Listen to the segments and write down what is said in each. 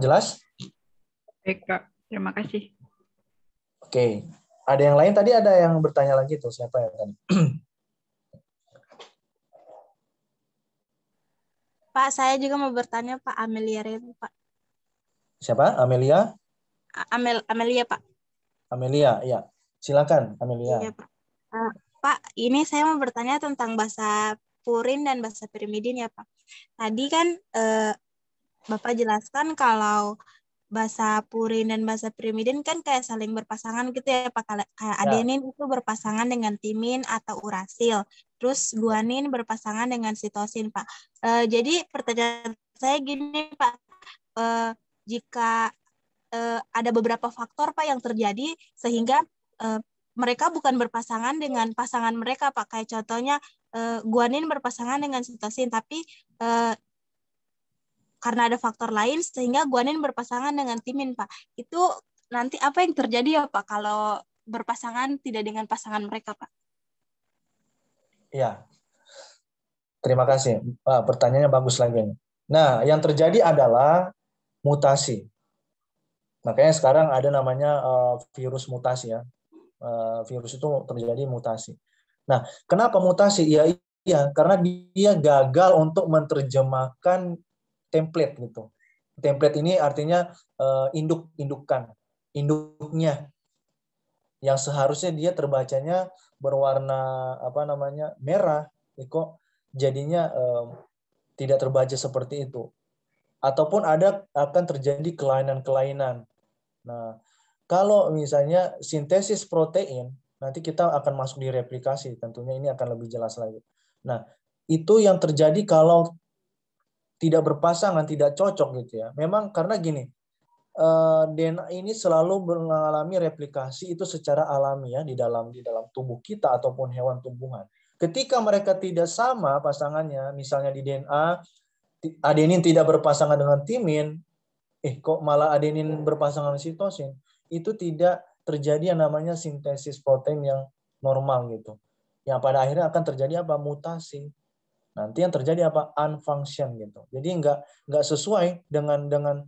Jelas? Baik, Kak. Terima kasih. Oke. Ada yang lain tadi, ada yang bertanya lagi tuh, siapa ya tadi? Pak, saya juga mau bertanya, Pak. Amelia Renu, Pak. Siapa? Amelia? Amelia, Pak. Amelia, ya. Silakan, Amelia. Iya, Pak. Pak, ini saya mau bertanya tentang bahasa Purin dan bahasa Pirimidin ya, Pak. Tadi kan Bapak jelaskan kalau bahasa Purin dan bahasa Pirimidin kan kayak saling berpasangan gitu ya, Pak. Kayak adenin itu berpasangan dengan timin atau urasil. Terus guanin berpasangan dengan sitosin, Pak. Jadi pertanyaan saya gini, Pak. Jika ada beberapa faktor, Pak, yang terjadi sehingga mereka bukan berpasangan dengan pasangan mereka, Pak. Kayak contohnya guanin berpasangan dengan sitosin, tapi karena ada faktor lain sehingga guanin berpasangan dengan timin, Pak. Itu nanti apa yang terjadi ya, Pak, kalau berpasangan tidak dengan pasangan mereka, Pak? Iya. Terima kasih. Pertanyaannya bagus lagi. Nah, yang terjadi adalah mutasi. Makanya sekarang ada namanya virus mutasi ya. Virus itu terjadi mutasi. Nah, kenapa mutasi? Iya, karena dia gagal untuk menerjemahkan template gitu. Template ini artinya induknya yang seharusnya dia terbacanya berwarna merah, kok jadinya tidak terbaca seperti itu. Ataupun akan terjadi kelainan-kelainan. Nah, kalau misalnya sintesis protein, nanti kita akan masuk di replikasi, tentunya ini akan lebih jelas lagi. Nah, itu yang terjadi kalau tidak berpasangan, tidak cocok gitu ya. Memang karena gini, DNA ini selalu mengalami replikasi itu secara alami ya di dalam tubuh kita ataupun hewan tumbuhan. Ketika mereka tidak sama pasangannya, misalnya di DNA adenin tidak berpasangan dengan timin, kok malah adenin berpasangan dengan sitosin, itu tidak terjadi yang namanya sintesis protein yang normal gitu. Yang pada akhirnya akan terjadi apa? Mutasi. Nanti yang terjadi apa? Unfunction gitu. Jadi nggak sesuai dengan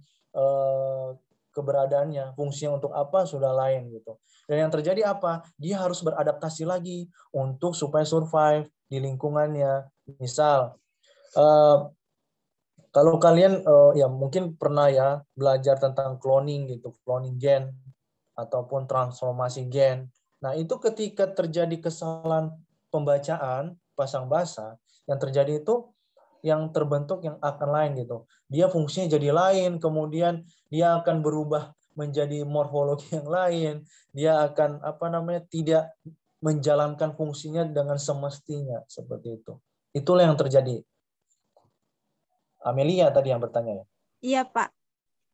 keberadaannya, fungsinya untuk apa sudah lain gitu. Dan yang terjadi apa? Dia harus beradaptasi lagi untuk supaya survive di lingkungannya. Misal kalau kalian ya mungkin pernah ya belajar tentang cloning gitu, cloning gen ataupun transformasi gen. Nah, itu ketika terjadi kesalahan pembacaan pasang basa, yang terjadi itu yang terbentuk yang akan lain gitu. Dia fungsinya jadi lain, kemudian dia akan berubah menjadi morfologi yang lain. Dia akan tidak menjalankan fungsinya dengan semestinya seperti itu. Itulah yang terjadi. Amelia tadi yang bertanya ya? Iya, Pak.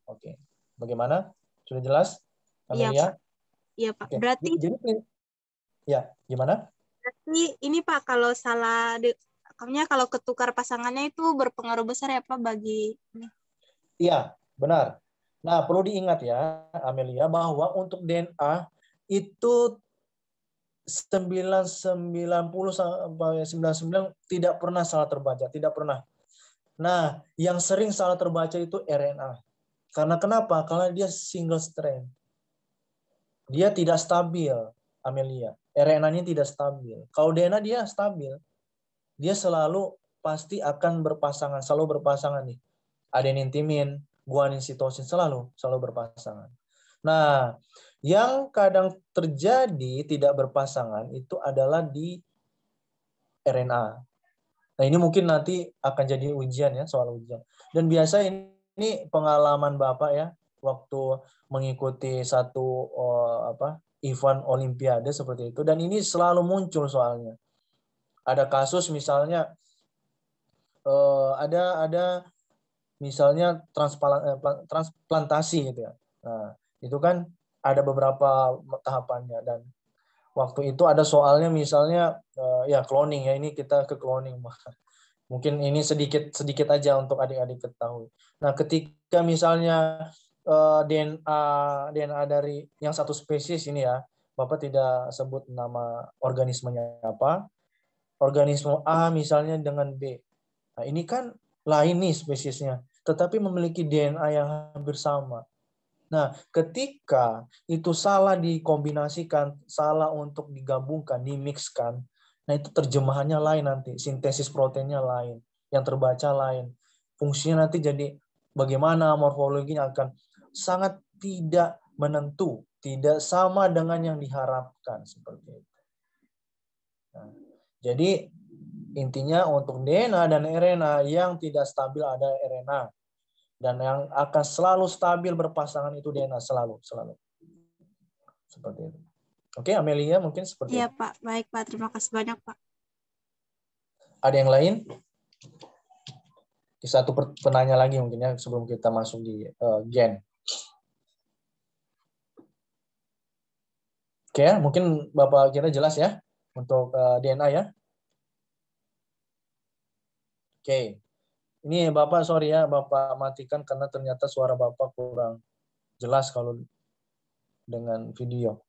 Oke. Bagaimana? Sudah jelas, Iya, Amelia? Pak. Iya, Pak. Oke. Berarti ya, gimana? Berarti ini, Pak, kalau kalau ketukar pasangannya itu berpengaruh besar ya, Pak, bagi ini. Iya, benar. Nah, perlu diingat ya, Amelia, bahwa untuk DNA itu 90 sampai 99 tidak pernah salah terbaca, tidak pernah. Nah, yang sering salah terbaca itu RNA. Karena kenapa? Karena dia single strand. Dia tidak stabil, Amelia. RNA-nya tidak stabil. Kalau DNA dia stabil. Dia selalu pasti akan berpasangan, selalu berpasangan nih. Adenin timin, guanin sitosin selalu berpasangan. Nah, yang kadang terjadi tidak berpasangan itu adalah di RNA. Nah, ini mungkin nanti akan jadi ujian ya, soal ujian. Dan biasa ini pengalaman Bapak ya, waktu mengikuti satu event olimpiade seperti itu, dan ini selalu muncul soalnya. Ada kasus misalnya ada misalnya transplantasi gitu ya. Nah, itu kan ada beberapa tahapannya, dan waktu itu ada soalnya misalnya ya cloning ya, ini kita ke cloning. Mungkin ini sedikit aja untuk adik-adik ketahui. Nah, ketika misalnya DNA dari yang satu spesies ini ya, Bapak tidak sebut nama organismenya apa, organisme A misalnya dengan B. Nah, ini kan lain nih spesiesnya. tetapi memiliki DNA yang hampir sama. Nah, ketika itu salah dikombinasikan, salah untuk digabungkan, dimixkan, nah itu terjemahannya lain nanti, sintesis proteinnya lain, yang terbaca lain. Fungsinya nanti jadi bagaimana morfologinya akan sangat tidak menentu, tidak sama dengan yang diharapkan seperti itu. Nah, jadi intinya untuk DNA dan RNA yang tidak stabil ada RNA, dan yang akan selalu stabil berpasangan itu DNA selalu. Seperti itu. Oke, Amelia mungkin seperti Iya, itu. Pak. Baik, Pak. Terima kasih banyak, Pak. Ada yang lain? Satu penanya lagi mungkin ya sebelum kita masuk di gen. Oke, mungkin Bapak kira jelas ya untuk DNA ya. Oke. Ini Bapak sorry ya, Bapak matikan karena ternyata suara Bapak kurang jelas kalau dengan video.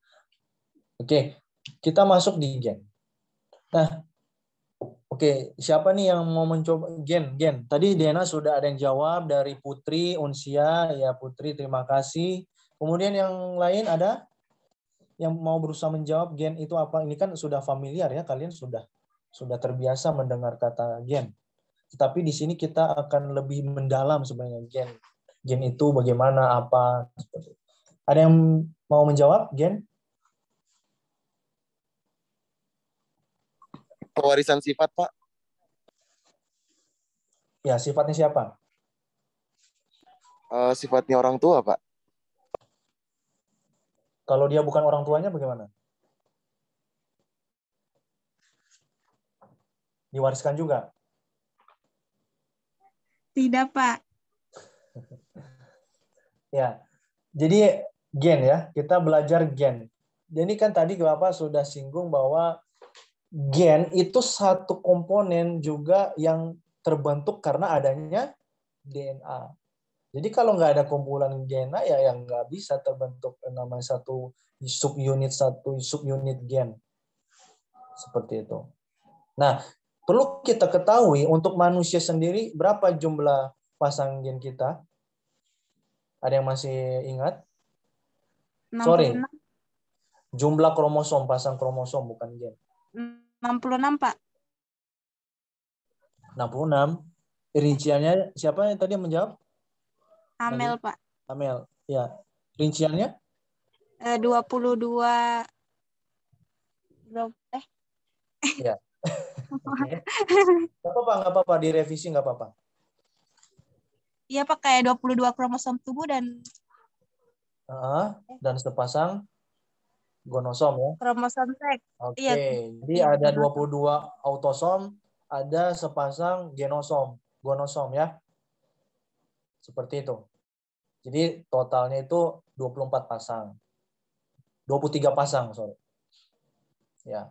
Oke, kita masuk di gen. Nah, oke, siapa nih yang mau mencoba gen? Tadi DNA sudah ada yang jawab dari Putri, Unsia, ya Putri terima kasih. Kemudian yang lain ada yang mau berusaha menjawab gen itu apa? Ini kan sudah familiar ya, kalian sudah terbiasa mendengar kata gen. Tetapi di sini kita akan lebih mendalam sebenarnya gen. Gen itu bagaimana, apa? Ada yang mau menjawab gen? Pewarisan sifat, Pak. Ya, sifatnya siapa? Sifatnya orang tua, Pak. Kalau dia bukan orang tuanya bagaimana? Diwariskan juga? Tidak, Pak. Ya, jadi gen ya, kita belajar gen. Jadi kan tadi Bapak sudah singgung bahwa gen itu satu komponen juga yang terbentuk karena adanya DNA. Jadi kalau nggak ada kumpulan DNA ya yang nggak bisa terbentuk namanya satu subunit gen. Seperti itu. Nah, perlu kita ketahui untuk manusia sendiri berapa jumlah pasang gen kita? Ada yang masih ingat? 66. Sorry. Jumlah kromosom, pasang kromosom bukan gen. 66, Pak. 66. Rinciannya siapa yang tadi menjawab? Amel, Pak. Amel. Ya. Rinciannya? 22. Ya. Oke. Nggak apa-apa, direvisi nggak apa-apa. Iya, Pak, kayak 22 kromosom tubuh dan Dan sepasang gonosom ya. kromosom seks. Oke, Iya. jadi ada 22 autosom, ada sepasang gonosom ya. Seperti itu. Jadi totalnya itu 24 pasang. 23 pasang, sorry. Ya.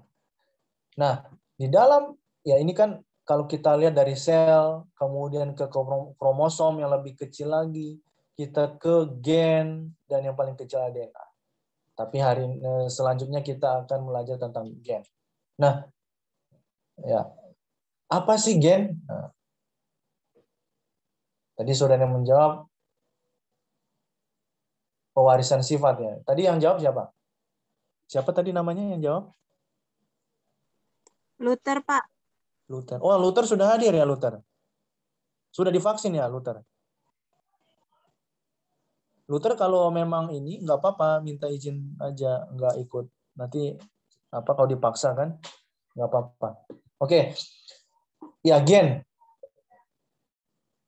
Nah, di dalam ya ini kan kalau kita lihat dari sel, kemudian ke kromosom yang lebih kecil lagi, kita ke gen dan yang paling kecil ada DNA. Tapi selanjutnya kita akan belajar tentang gen. Nah, ya apa sih gen? Nah, tadi sudah yang menjawab pewarisan sifat ya. Tadi yang jawab siapa? Siapa tadi namanya yang jawab? Luther, Pak. Luther. Oh, Luther sudah hadir ya, Luther. Sudah divaksin ya, Luther. Luther kalau memang ini nggak apa-apa, minta izin aja, nggak ikut. Nanti apa kalau dipaksa kan? Nggak apa-apa. Oke. Ya, gen.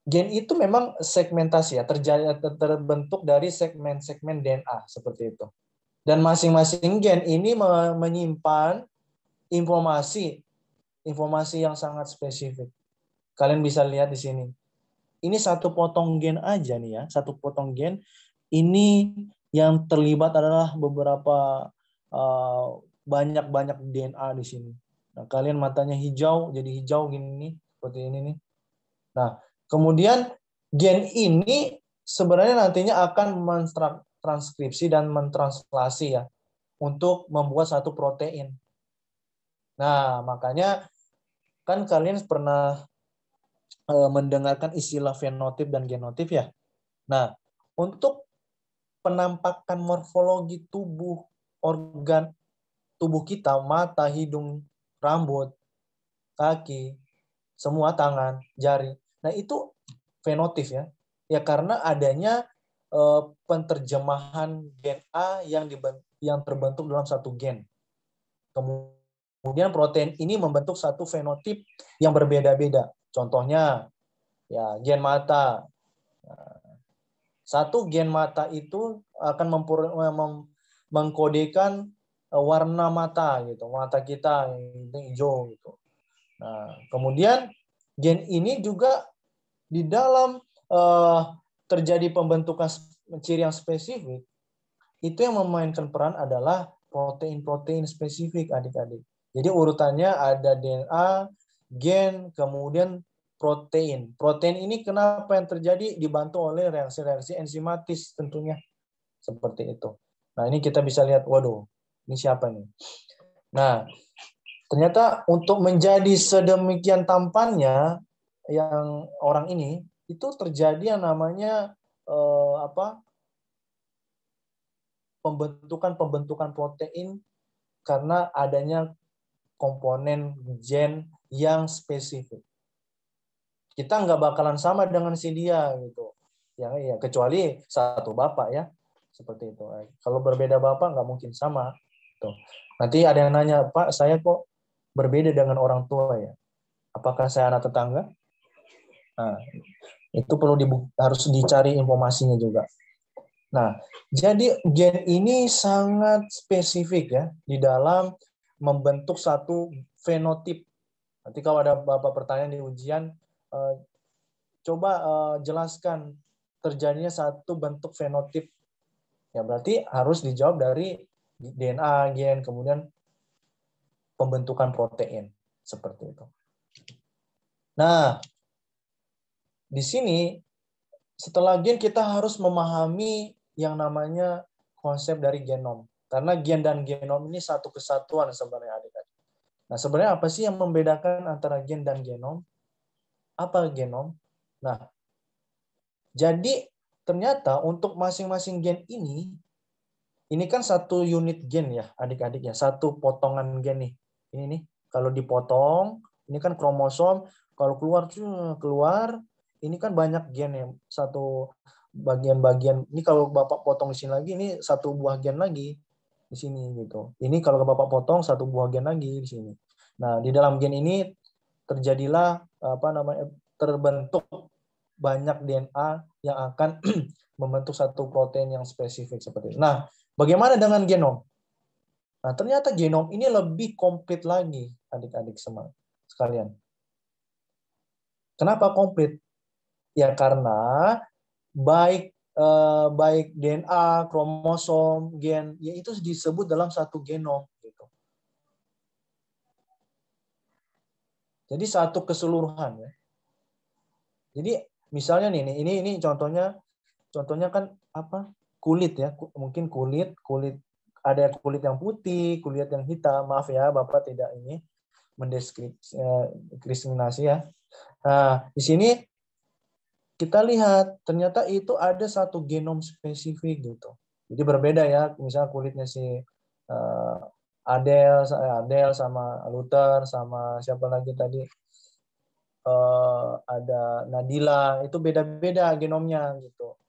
Gen itu memang segmentasi ya, terbentuk dari segmen-segmen DNA seperti itu. Dan masing-masing gen ini menyimpan informasi yang sangat spesifik. Kalian bisa lihat di sini. Ini satu potong gen aja nih ya, satu potong gen ini yang terlibat adalah beberapa banyak DNA di sini. Nah, kalian matanya hijau, jadi hijau gini nih, seperti ini nih. Nah, kemudian gen ini sebenarnya nantinya akan mentranskripsi dan mentranslasi ya untuk membuat satu protein. Nah, makanya kan kalian pernah mendengarkan istilah fenotip dan genotip ya. Nah, untuk penampakan morfologi tubuh, organ tubuh kita, mata, hidung, rambut, kaki, semua tangan, jari. Nah, itu fenotip ya. Ya karena adanya penterjemahan gen A yang terbentuk dalam satu gen. Kemudian protein ini membentuk satu fenotip yang berbeda-beda. Contohnya ya gen mata. Satu gen mata itu akan mengkodekan warna mata gitu, mata kita yang hijau gitu. Nah, kemudian gen ini juga di dalam terjadi pembentukan ciri yang spesifik, itu yang memainkan peran adalah protein-protein spesifik adik-adik. Jadi urutannya ada DNA, gen, kemudian protein. Protein ini kenapa yang terjadi dibantu oleh reaksi-reaksi enzimatis tentunya. Seperti itu. Nah ini kita bisa lihat, waduh, ini siapa nih? Nah, ternyata untuk menjadi sedemikian tampannya yang orang ini, itu terjadi yang namanya pembentukan protein karena adanya komponen gen yang spesifik. Kita nggak bakalan sama dengan si dia gitu. Ya, kecuali satu bapak ya. Seperti itu. Kalau berbeda bapak nggak mungkin sama. Tuh. Nanti ada yang nanya, Pak, saya kok berbeda dengan orang tua ya? Apakah saya anak tetangga? Nah, itu harus dicari informasinya juga. Nah, jadi gen ini sangat spesifik ya di dalam membentuk satu fenotip. Nanti kalau ada Bapak pertanyaan di ujian, coba jelaskan terjadinya satu bentuk fenotip. Ya berarti harus dijawab dari DNA, gen, kemudian pembentukan protein. Seperti itu. Nah, di sini setelah gen kita harus memahami yang namanya konsep dari genom. Karena gen dan genom ini satu kesatuan sebenarnya adik-adik. Nah, sebenarnya apa sih yang membedakan antara gen dan genom? Apa genom? Nah, jadi ternyata untuk masing-masing gen ini kan satu unit gen ya adik-adik ya, satu potongan gen nih. Ini nih, kalau dipotong, ini kan kromosom, kalau keluar, ini kan banyak gen ya, satu bagian-bagian. Ini kalau Bapak potong di sini lagi, ini satu buah gen lagi di sini gitu. Ini kalau Bapak potong satu buah gen lagi di sini. Nah, di dalam gen ini terjadilah terbentuk banyak DNA yang akan membentuk satu protein yang spesifik seperti itu. Nah, bagaimana dengan genom? Nah, ternyata genom ini lebih komplit lagi adik-adik sekalian. Kenapa komplit? Ya karena baik DNA, kromosom, gen, ya itu disebut dalam satu genom gitu. Jadi satu keseluruhan ya. Jadi misalnya nih ini contohnya kan apa? Kulit ya, mungkin kulit ada kulit yang putih, kulit yang hitam. Maaf ya, Bapak tidak ini mendiskriminasi ya. Nah, di sini kita lihat ternyata itu ada satu genom spesifik gitu. Jadi berbeda ya, misalnya kulitnya si Adele sama Luther sama siapa lagi tadi ada Nadila, itu beda-beda genomnya gitu.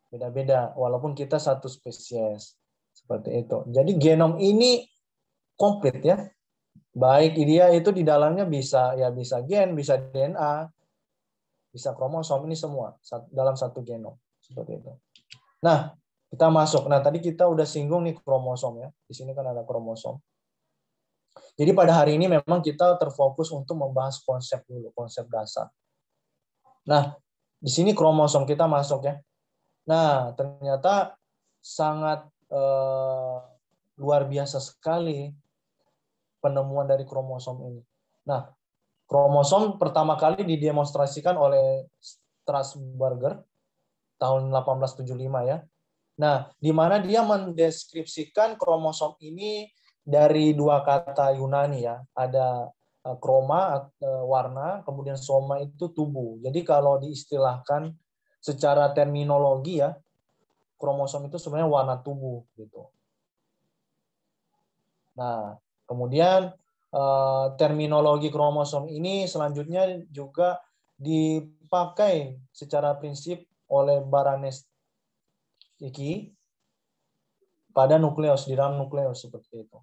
Beda-beda walaupun kita satu spesies. Seperti itu. Jadi genom ini komplit ya. Baik dia itu di dalamnya bisa gen, bisa DNA, bisa kromosom, ini semua dalam satu genom. Seperti itu. Nah, kita masuk. Nah, tadi kita udah singgung nih kromosom ya. Di sini kan ada kromosom. Jadi pada hari ini memang kita terfokus untuk membahas konsep dulu, konsep dasar. Nah, di sini kromosom kita masuk ya. Nah, ternyata sangat luar biasa sekali penemuan dari kromosom ini. Nah, kromosom pertama kali didemonstrasikan oleh Strasburger tahun 1875 ya. Nah, di mana dia mendeskripsikan kromosom ini dari dua kata Yunani ya. Ada kroma warna, kemudian soma itu tubuh. Jadi kalau diistilahkan secara terminologi ya, kromosom itu sebenarnya warna tubuh gitu. Nah, kemudian terminologi kromosom ini selanjutnya juga dipakai secara prinsip oleh Baranecki pada nukleus, di dalam nukleus seperti itu.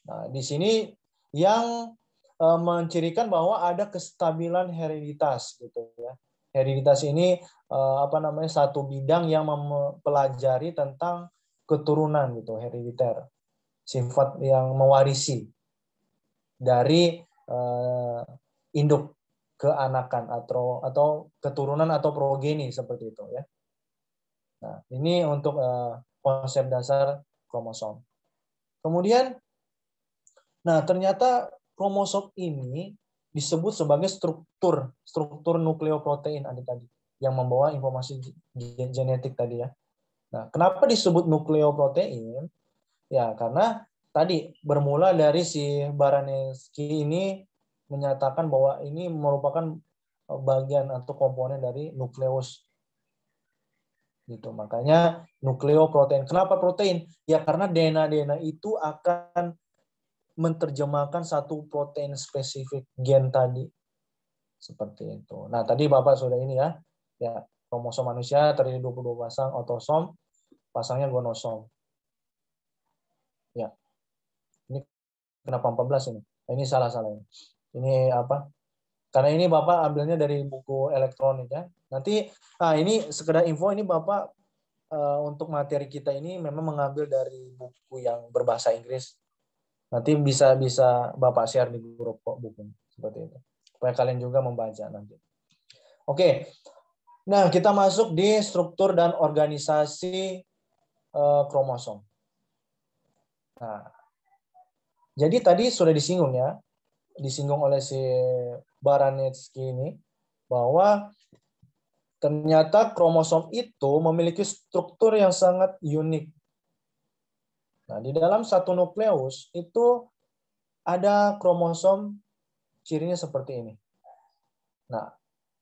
Nah, di sini yang mencirikan bahwa ada kestabilan hereditas gitu ya. Hereditas ini satu bidang yang mempelajari tentang keturunan gitu, herediter. Sifat yang mewarisi dari induk ke anakan atau keturunan atau progeni seperti itu ya. Nah, ini untuk konsep dasar kromosom. Kemudian ternyata kromosom ini disebut sebagai struktur nukleoprotein tadi yang membawa informasi genetik tadi ya. Nah, kenapa disebut nukleoprotein? Ya, karena tadi bermula dari si Baranecki ini menyatakan bahwa ini merupakan bagian atau komponen dari nukleus. Gitu. Makanya nukleoprotein. Kenapa protein? Ya karena DNA itu akan menerjemahkan satu protein spesifik gen tadi. Seperti itu. Nah, tadi Bapak sudah ini ya. Ya, kromosom manusia terdiri 22 pasang otosom, pasangnya gonosom. Ya. Ini kenapa 14 ini? Ini salah-salah ini. Ini apa? Karena ini Bapak ambilnya dari buku elektronik ya. Nanti ini sekedar info, ini Bapak untuk materi kita ini memang mengambil dari buku yang berbahasa Inggris. Nanti bisa Bapak share di grup buku seperti itu. Supaya kalian juga membaca nanti. Oke. Nah, kita masuk di struktur dan organisasi kromosom. Nah, jadi tadi sudah disinggung oleh si Baranecki ini bahwa ternyata kromosom itu memiliki struktur yang sangat unik. Nah, di dalam satu nukleus itu ada kromosom cirinya seperti ini. Nah,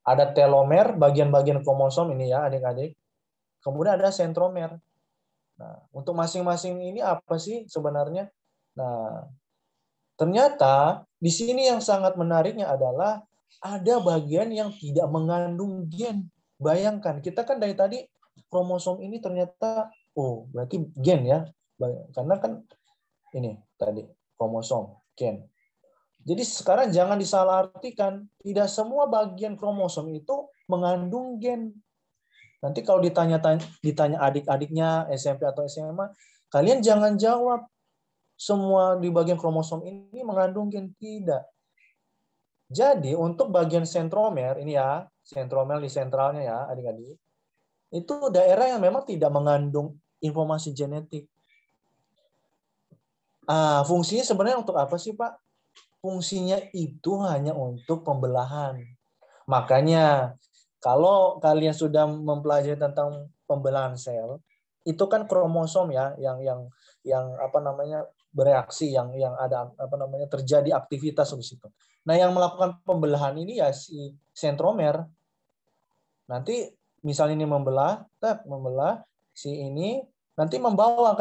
ada telomer, bagian-bagian kromosom ini ya adik-adik. Kemudian ada sentromer. Nah, untuk masing-masing ini apa sih sebenarnya? Nah, ternyata di sini yang sangat menariknya adalah ada bagian yang tidak mengandung gen. Bayangkan, kita kan dari tadi kromosom ini ternyata, berarti gen ya. Karena kan ini tadi, kromosom, gen. Jadi sekarang jangan disalahartikan, tidak semua bagian kromosom itu mengandung gen. Nanti kalau ditanya adik-adiknya SMP atau SMA, kalian jangan jawab semua di bagian kromosom ini mengandung gen, tidak. Jadi untuk bagian sentromer ini ya, sentromer di sentralnya ya adik-adik, itu daerah yang memang tidak mengandung informasi genetik. Fungsinya sebenarnya untuk apa sih Pak? Fungsinya itu hanya untuk pembelahan. Makanya kalau kalian sudah mempelajari tentang pembelahan sel, itu kan kromosom ya yang bereaksi, yang ada terjadi aktivitas di situ. Nah, yang melakukan pembelahan ini ya si sentromer. Nanti misalnya ini membelah si ini nanti membawa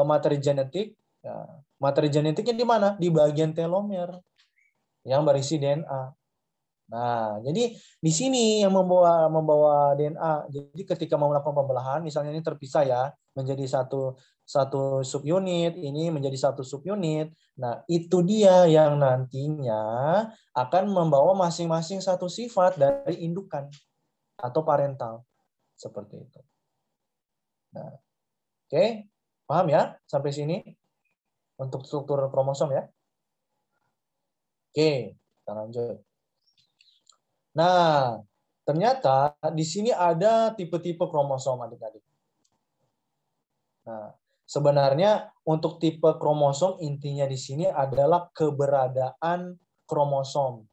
materi genetik. Ya, materi genetiknya di mana? Di bagian telomer yang berisi DNA. Nah, jadi di sini yang membawa DNA. Jadi ketika mau melakukan pembelahan, misalnya ini terpisah ya menjadi satu subunit, ini menjadi satu subunit. Nah, itu dia yang nantinya akan membawa masing-masing satu sifat dari indukan atau parental seperti itu. Nah, oke, paham ya sampai sini untuk struktur kromosom ya? Oke, kita lanjut. Nah, ternyata di sini ada tipe-tipe kromosom adik-adik. Nah, sebenarnya untuk tipe kromosom intinya di sini adalah keberadaan kromosom.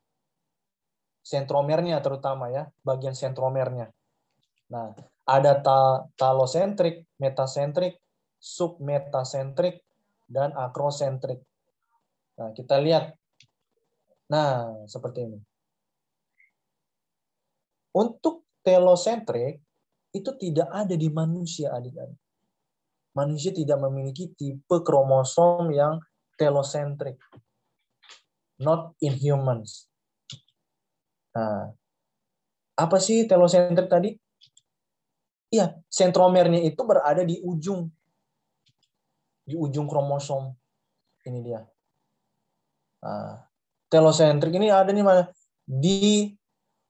Sentromernya terutama ya, bagian sentromernya. Nah, ada talosentrik, metasentrik, submetasentrik, dan akrosentrik. Nah, kita lihat. Nah, seperti ini. Untuk telosentrik itu tidak ada di manusia, adik-adik. Manusia tidak memiliki tipe kromosom yang telosentrik. Not in humans. Nah, apa sih telosentrik tadi? Iya, sentromernya itu berada di ujung kromosom. Ini dia. Nah, telosentrik ini ada di mana? Di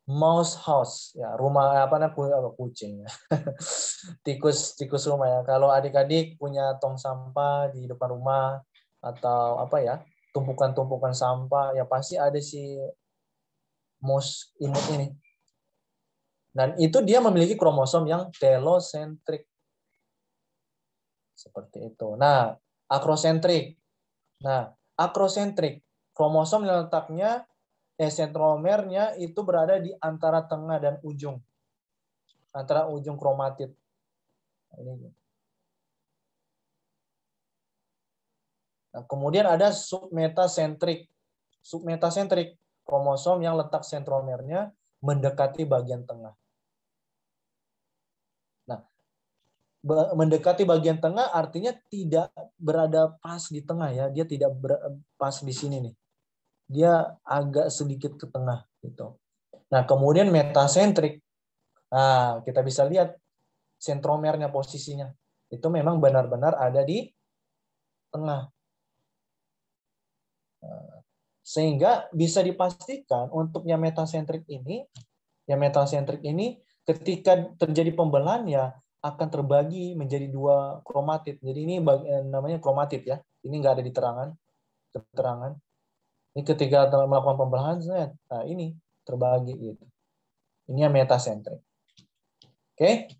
mouse house, ya, rumah apa namanya, kucing, tikus rumah ya. Kalau adik-adik punya tong sampah di depan rumah atau apa ya, tumpukan sampah, ya pasti ada si mouse imut ini. Dan itu dia memiliki kromosom yang telosentrik. Seperti itu. Nah, akrosentrik. Nah, akrosentrik, kromosom yang letaknya sentromernya itu berada di antara tengah dan ujung. Antara ujung kromatid. Nah, kemudian ada submetasentrik. Submetasentrik, kromosom yang letak sentromernya mendekati bagian tengah. Nah, mendekati bagian tengah artinya tidak berada pas di tengah ya, dia tidak pas di sini nih. Dia agak sedikit ke tengah gitu. Nah, kemudian metasentrik. Nah, kita bisa lihat sentromernya posisinya. Itu memang benar-benar ada di tengah. Sehingga bisa dipastikan untuk yang metasentrik ini ketika terjadi pembelahan ya akan terbagi menjadi 2 kromatid. Jadi ini namanya kromatid ya. Ini nggak ada di keterangan. Ini ketika melakukan pembelahan, nah ini terbagi gitu. Ini yang metasentrik. Oke?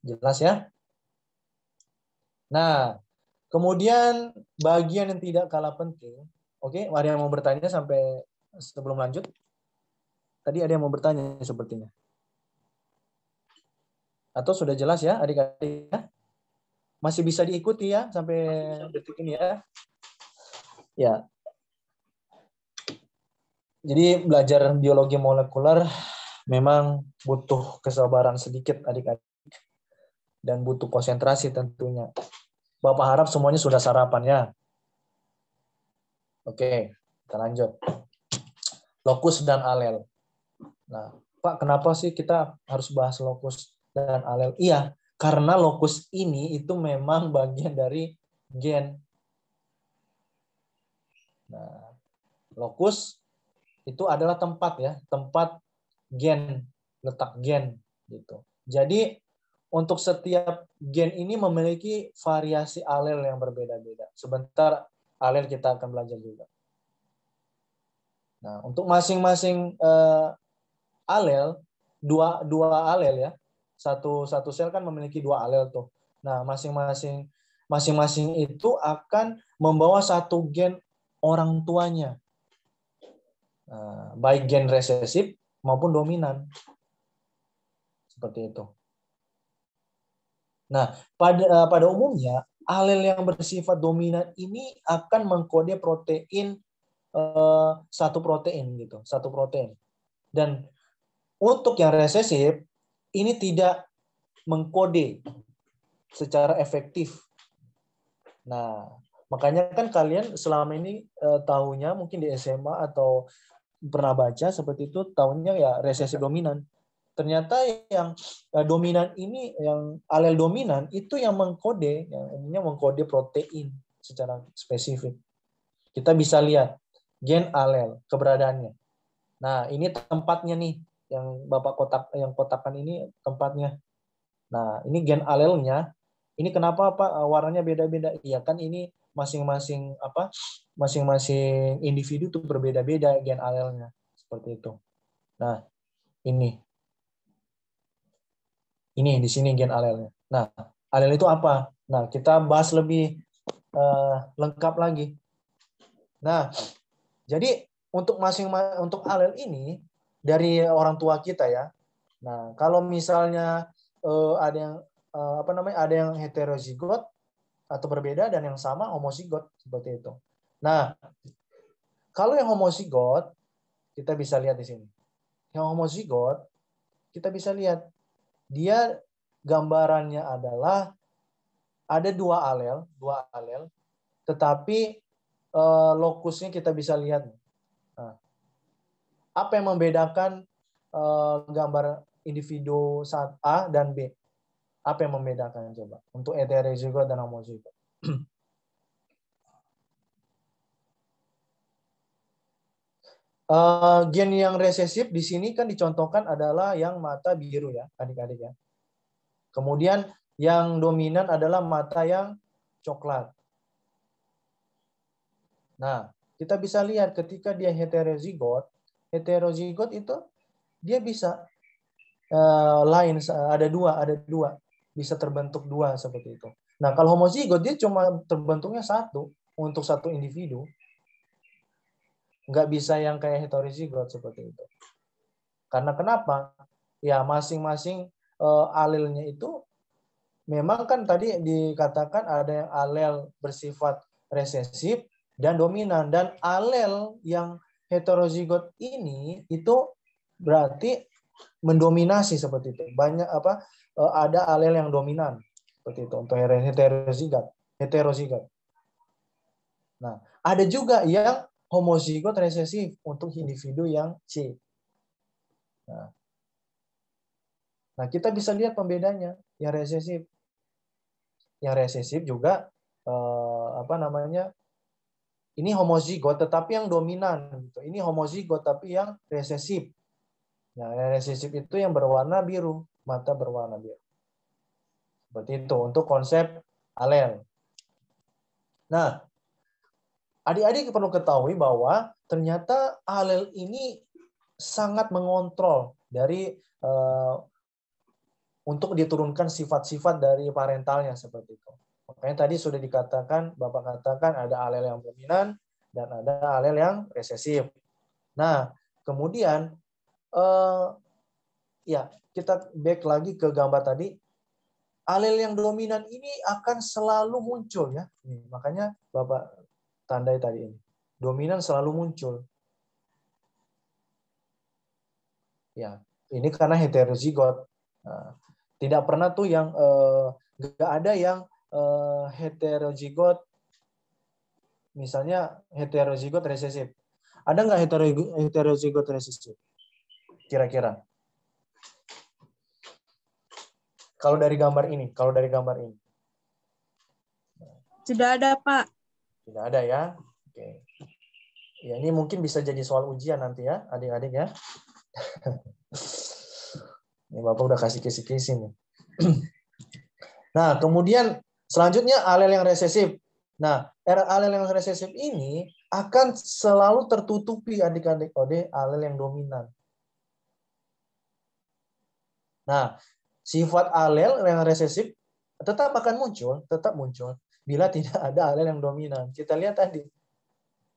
Jelas ya? Nah, kemudian bagian yang tidak kalah penting. Oke, ada yang mau bertanya sampai sebelum lanjut? Tadi ada yang mau bertanya sepertinya. Atau sudah jelas ya adik-adik ya? Masih bisa diikuti ya sampai detik ini ya? Ya. Jadi belajar biologi molekuler memang butuh kesabaran sedikit adik-adik. Dan butuh konsentrasi tentunya. Bapak harap semuanya sudah sarapan ya. Oke, kita lanjut. Lokus dan alel. Nah, Pak, kenapa sih kita harus bahas lokus dan alel? Iya, karena lokus ini itu memang bagian dari gen. Nah, lokus itu adalah tempat ya, tempat gen, letak gen gitu. Jadi untuk setiap gen ini memiliki variasi alel yang berbeda-beda. Sebentar alel kita akan belajar juga. Nah, untuk masing-masing alel, dua alel ya. Satu sel kan memiliki 2 alel tuh. Nah, masing-masing itu akan membawa satu gen orang tuanya. Nah, baik gen resesif maupun dominan. Seperti itu. Nah, pada umumnya alel yang bersifat dominan ini akan mengkode protein satu protein gitu, satu protein. Dan untuk yang resesif ini tidak mengkode secara efektif. Nah, makanya kan kalian selama ini tahunya mungkin di SMA atau pernah baca seperti itu, tahunya ya resesif dominan. Ternyata yang dominan ini, yang alel dominan itu yang mengkode, yang umumnya mengkode protein secara spesifik. Kita bisa lihat gen alel keberadaannya. Nah, ini tempatnya nih, yang Bapak kotakkan ini tempatnya. Nah, ini gen alelnya. Ini kenapa Pak warnanya beda-beda? Iya kan ini masing-masing individu itu berbeda-beda gen alelnya. Seperti itu. Nah, ini di sini gen alelnya. Nah, alel itu apa? Nah, kita bahas lebih lengkap lagi. Nah, jadi untuk untuk alel ini dari orang tua kita ya. Nah, kalau misalnya ada yang ada yang heterozigot atau berbeda dan yang sama homozigot seperti itu. Nah, kalau yang homozigot, kita bisa lihat di sini. Yang homozigot, kita bisa lihat dia gambarannya adalah ada dua alel, tetapi lokusnya kita bisa lihat. Nah, apa yang membedakan gambar individu saat A dan B? Apa yang membedakan coba untuk heterozigot dan homozigot? Gen yang resesif di sini kan dicontohkan adalah yang mata biru ya, adik-adik ya. Kemudian yang dominan adalah mata yang coklat. Nah, kita bisa lihat ketika dia heterozigot itu dia bisa lain, ada dua, bisa terbentuk dua seperti itu. Nah, kalau homozigot dia cuma terbentuknya satu untuk satu individu. Nggak bisa yang kayak heterozigot seperti itu. Karena kenapa? Ya masing-masing alelnya itu memang kan tadi dikatakan ada yang alel bersifat resesif dan dominan, dan alel yang heterozigot ini itu berarti mendominasi seperti itu. Banyak ada alel yang dominan seperti itu untuk heterozigot. Nah, ada juga yang homozigot resesif untuk individu yang C. Nah, kita bisa lihat pembedanya. Yang resesif juga ini homozigot tetapi yang dominan gitu. Ini homozigot tapi yang resesif. Nah, yang resesif itu yang berwarna biru, mata berwarna biru. Seperti itu untuk konsep alel. Nah, adik-adik perlu ketahui bahwa ternyata alel ini sangat mengontrol dari untuk diturunkan sifat-sifat dari parentalnya seperti itu. Makanya tadi sudah dikatakan, Bapak katakan ada alel yang dominan dan ada alel yang resesif. Nah, kemudian ya kita back lagi ke gambar tadi. Alel yang dominan ini akan selalu muncul ya. Makanya Bapak tandai tadi ini. Dominan selalu muncul. Ya, ini karena heterozigot. Nah, tidak pernah tuh yang nggak ada yang heterozigot, misalnya heterozigot resesif. Ada nggak heterozigot resesif? Kira-kira? Kalau dari gambar ini. Sudah ada, Pak. Tidak ada ya. Oke. Ya, ini mungkin bisa jadi soal ujian nanti ya, adik-adik ya. Ini Bapak udah kasih kisi-kisi nih. Nah, kemudian selanjutnya alel yang resesif. Nah, alel yang resesif ini akan selalu tertutupi adik-adik oleh alel yang dominan. Nah, sifat alel yang resesif tetap akan muncul, bila tidak ada alel yang dominan. Kita lihat tadi.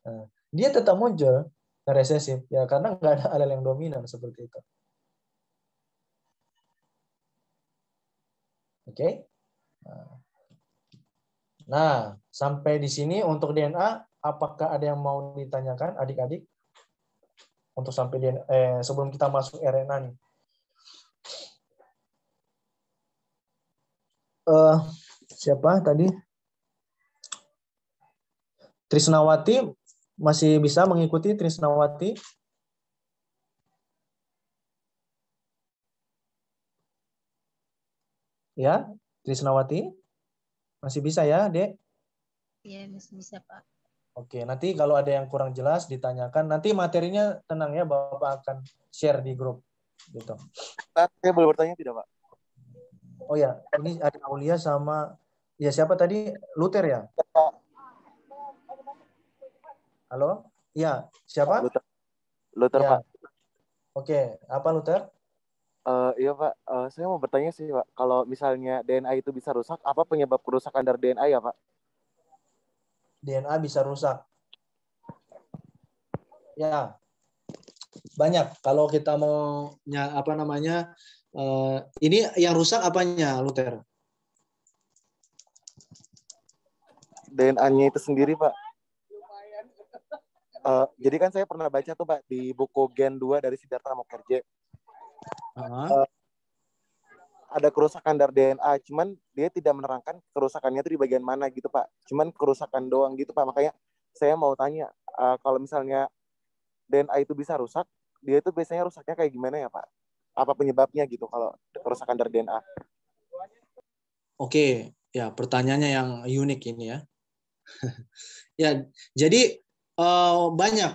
Nah, dia tetap muncul resesif ya karena nggak ada alel yang dominan seperti itu. Oke. Nah, sampai di sini untuk DNA, apakah ada yang mau ditanyakan adik-adik? Untuk sampai DNA, sebelum kita masuk RNA nih. Siapa tadi? Trisnawati masih bisa mengikuti Trisnawati? Ya, Trisnawati masih bisa ya, Dek? Iya, masih bisa, Pak. Oke, nanti kalau ada yang kurang jelas ditanyakan. Nanti materinya tenang ya, Bapak akan share di grup. Gitu. Saya boleh bertanya tidak, Pak? Oh ya, ini ada Aulia sama ya siapa tadi? Luther ya? Halo? Iya, siapa? Luther, ya. Pak. Oke, apa Luther? Iya, Pak. Saya mau bertanya sih, Pak. Kalau misalnya DNA itu bisa rusak, apa penyebab kerusakan dari DNA ya, Pak? DNA bisa rusak. Ya, banyak. Kalau kita mau ini yang rusak apanya, Luther? DNA-nya itu sendiri, Pak. Jadi kan saya pernah baca tuh Pak di buku Gen 2 dari Siddhartha Mukherjee. Ada kerusakan dari DNA, cuman dia tidak menerangkan kerusakannya itu di bagian mana gitu Pak. Cuman kerusakan doang gitu Pak. Makanya saya mau tanya, kalau misalnya DNA itu bisa rusak, dia itu biasanya rusaknya kayak gimana ya Pak? Apa penyebabnya gitu kalau kerusakan dari DNA? Oke, ya pertanyaannya yang unik ini ya. Ya, jadi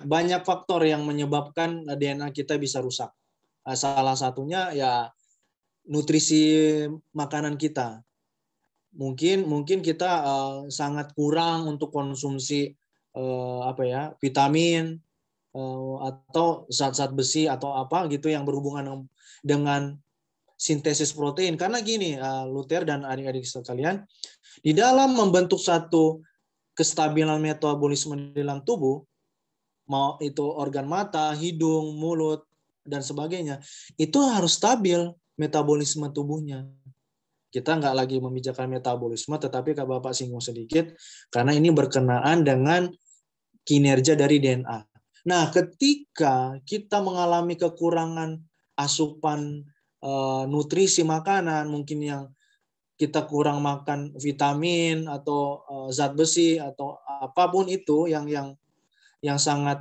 banyak faktor yang menyebabkan DNA kita bisa rusak. Salah satunya ya nutrisi makanan kita. Mungkin kita sangat kurang untuk konsumsi vitamin atau zat-zat besi atau apa gitu yang berhubungan dengan sintesis protein. Karena gini, Luther dan adik-adik sekalian, di dalam membentuk satu kestabilan metabolisme di dalam tubuh, mau itu organ mata, hidung, mulut, dan sebagainya, itu harus stabil metabolisme tubuhnya. Kita nggak lagi membicarakan metabolisme, tetapi kalau Bapak singgung sedikit, karena ini berkenaan dengan kinerja dari DNA. Nah, ketika kita mengalami kekurangan asupan nutrisi makanan, mungkin yang kita kurang makan vitamin atau zat besi atau apapun itu yang sangat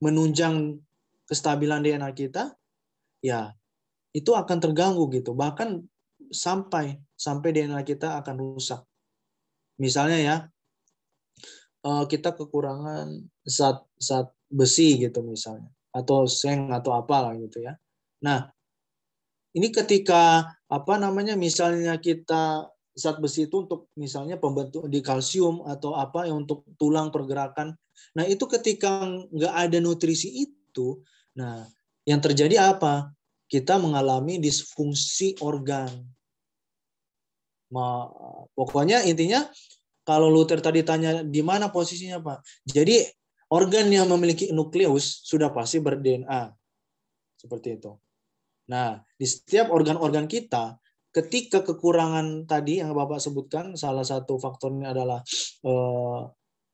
menunjang kestabilan DNA kita, ya itu akan terganggu gitu. Bahkan sampai DNA kita akan rusak. Misalnya ya, kita kekurangan zat besi gitu misalnya, atau seng atau apalah gitu ya. Nah, ini ketika misalnya kita zat besi itu untuk misalnya pembentuk di kalsium atau apa yang untuk tulang pergerakan. Nah, itu ketika nggak ada nutrisi itu, nah yang terjadi apa? Kita mengalami disfungsi organ. Pokoknya intinya kalau Luther tadi tanya di mana posisinya Pak. Jadi organ yang memiliki nukleus sudah pasti ber-DNA. Seperti itu. Nah, di setiap organ-organ kita, ketika kekurangan tadi yang Bapak sebutkan, salah satu faktornya adalah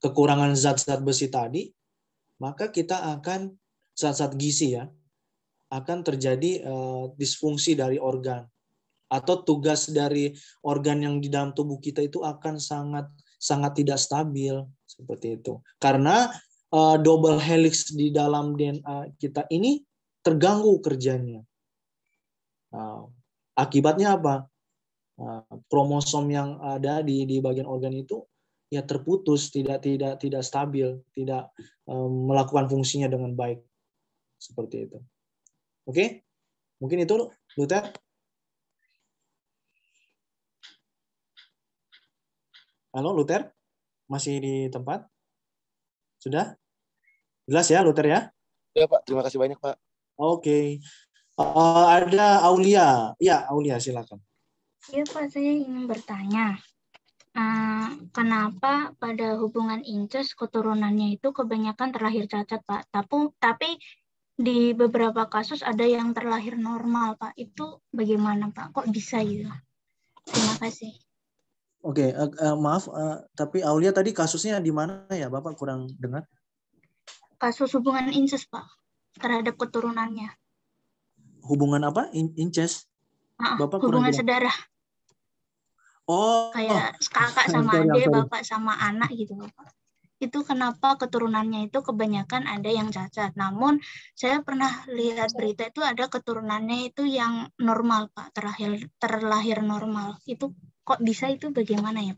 kekurangan zat-zat besi tadi, maka kita akan zat-zat gizi ya, akan terjadi disfungsi dari organ. Atau tugas dari organ yang di dalam tubuh kita itu akan sangat tidak stabil seperti itu. Karena double helix di dalam DNA kita ini terganggu kerjanya. Akibatnya apa? Kromosom yang ada di bagian organ itu ya terputus, tidak stabil, tidak melakukan fungsinya dengan baik. Seperti itu. Oke? Mungkin itu Luther. Halo Luther, masih di tempat? Sudah? Jelas ya Luther ya? Ya Pak, terima kasih banyak Pak. Oke. Ada Aulia. Ya, Aulia silakan. Iya Pak, saya ingin bertanya. Kenapa pada hubungan incest keturunannya itu kebanyakan terlahir cacat Pak? Tapi di beberapa kasus ada yang terlahir normal Pak. Itu bagaimana Pak? Kok bisa gitu? Terima kasih. Oke, maaf, tapi Aulia tadi kasusnya di mana ya? Bapak kurang dengar. Kasus hubungan incest Pak, terhadap keturunannya. Hubungan apa? Incest? Bapak hubungan kurang sedarah. Oh. Kayak kakak sama adik, bapak sama anak gitu Bapak. Itu kenapa keturunannya itu kebanyakan ada yang cacat. Namun saya pernah lihat berita itu ada keturunannya itu yang normal Pak, terlahir normal. Itu kok bisa, itu bagaimana ya?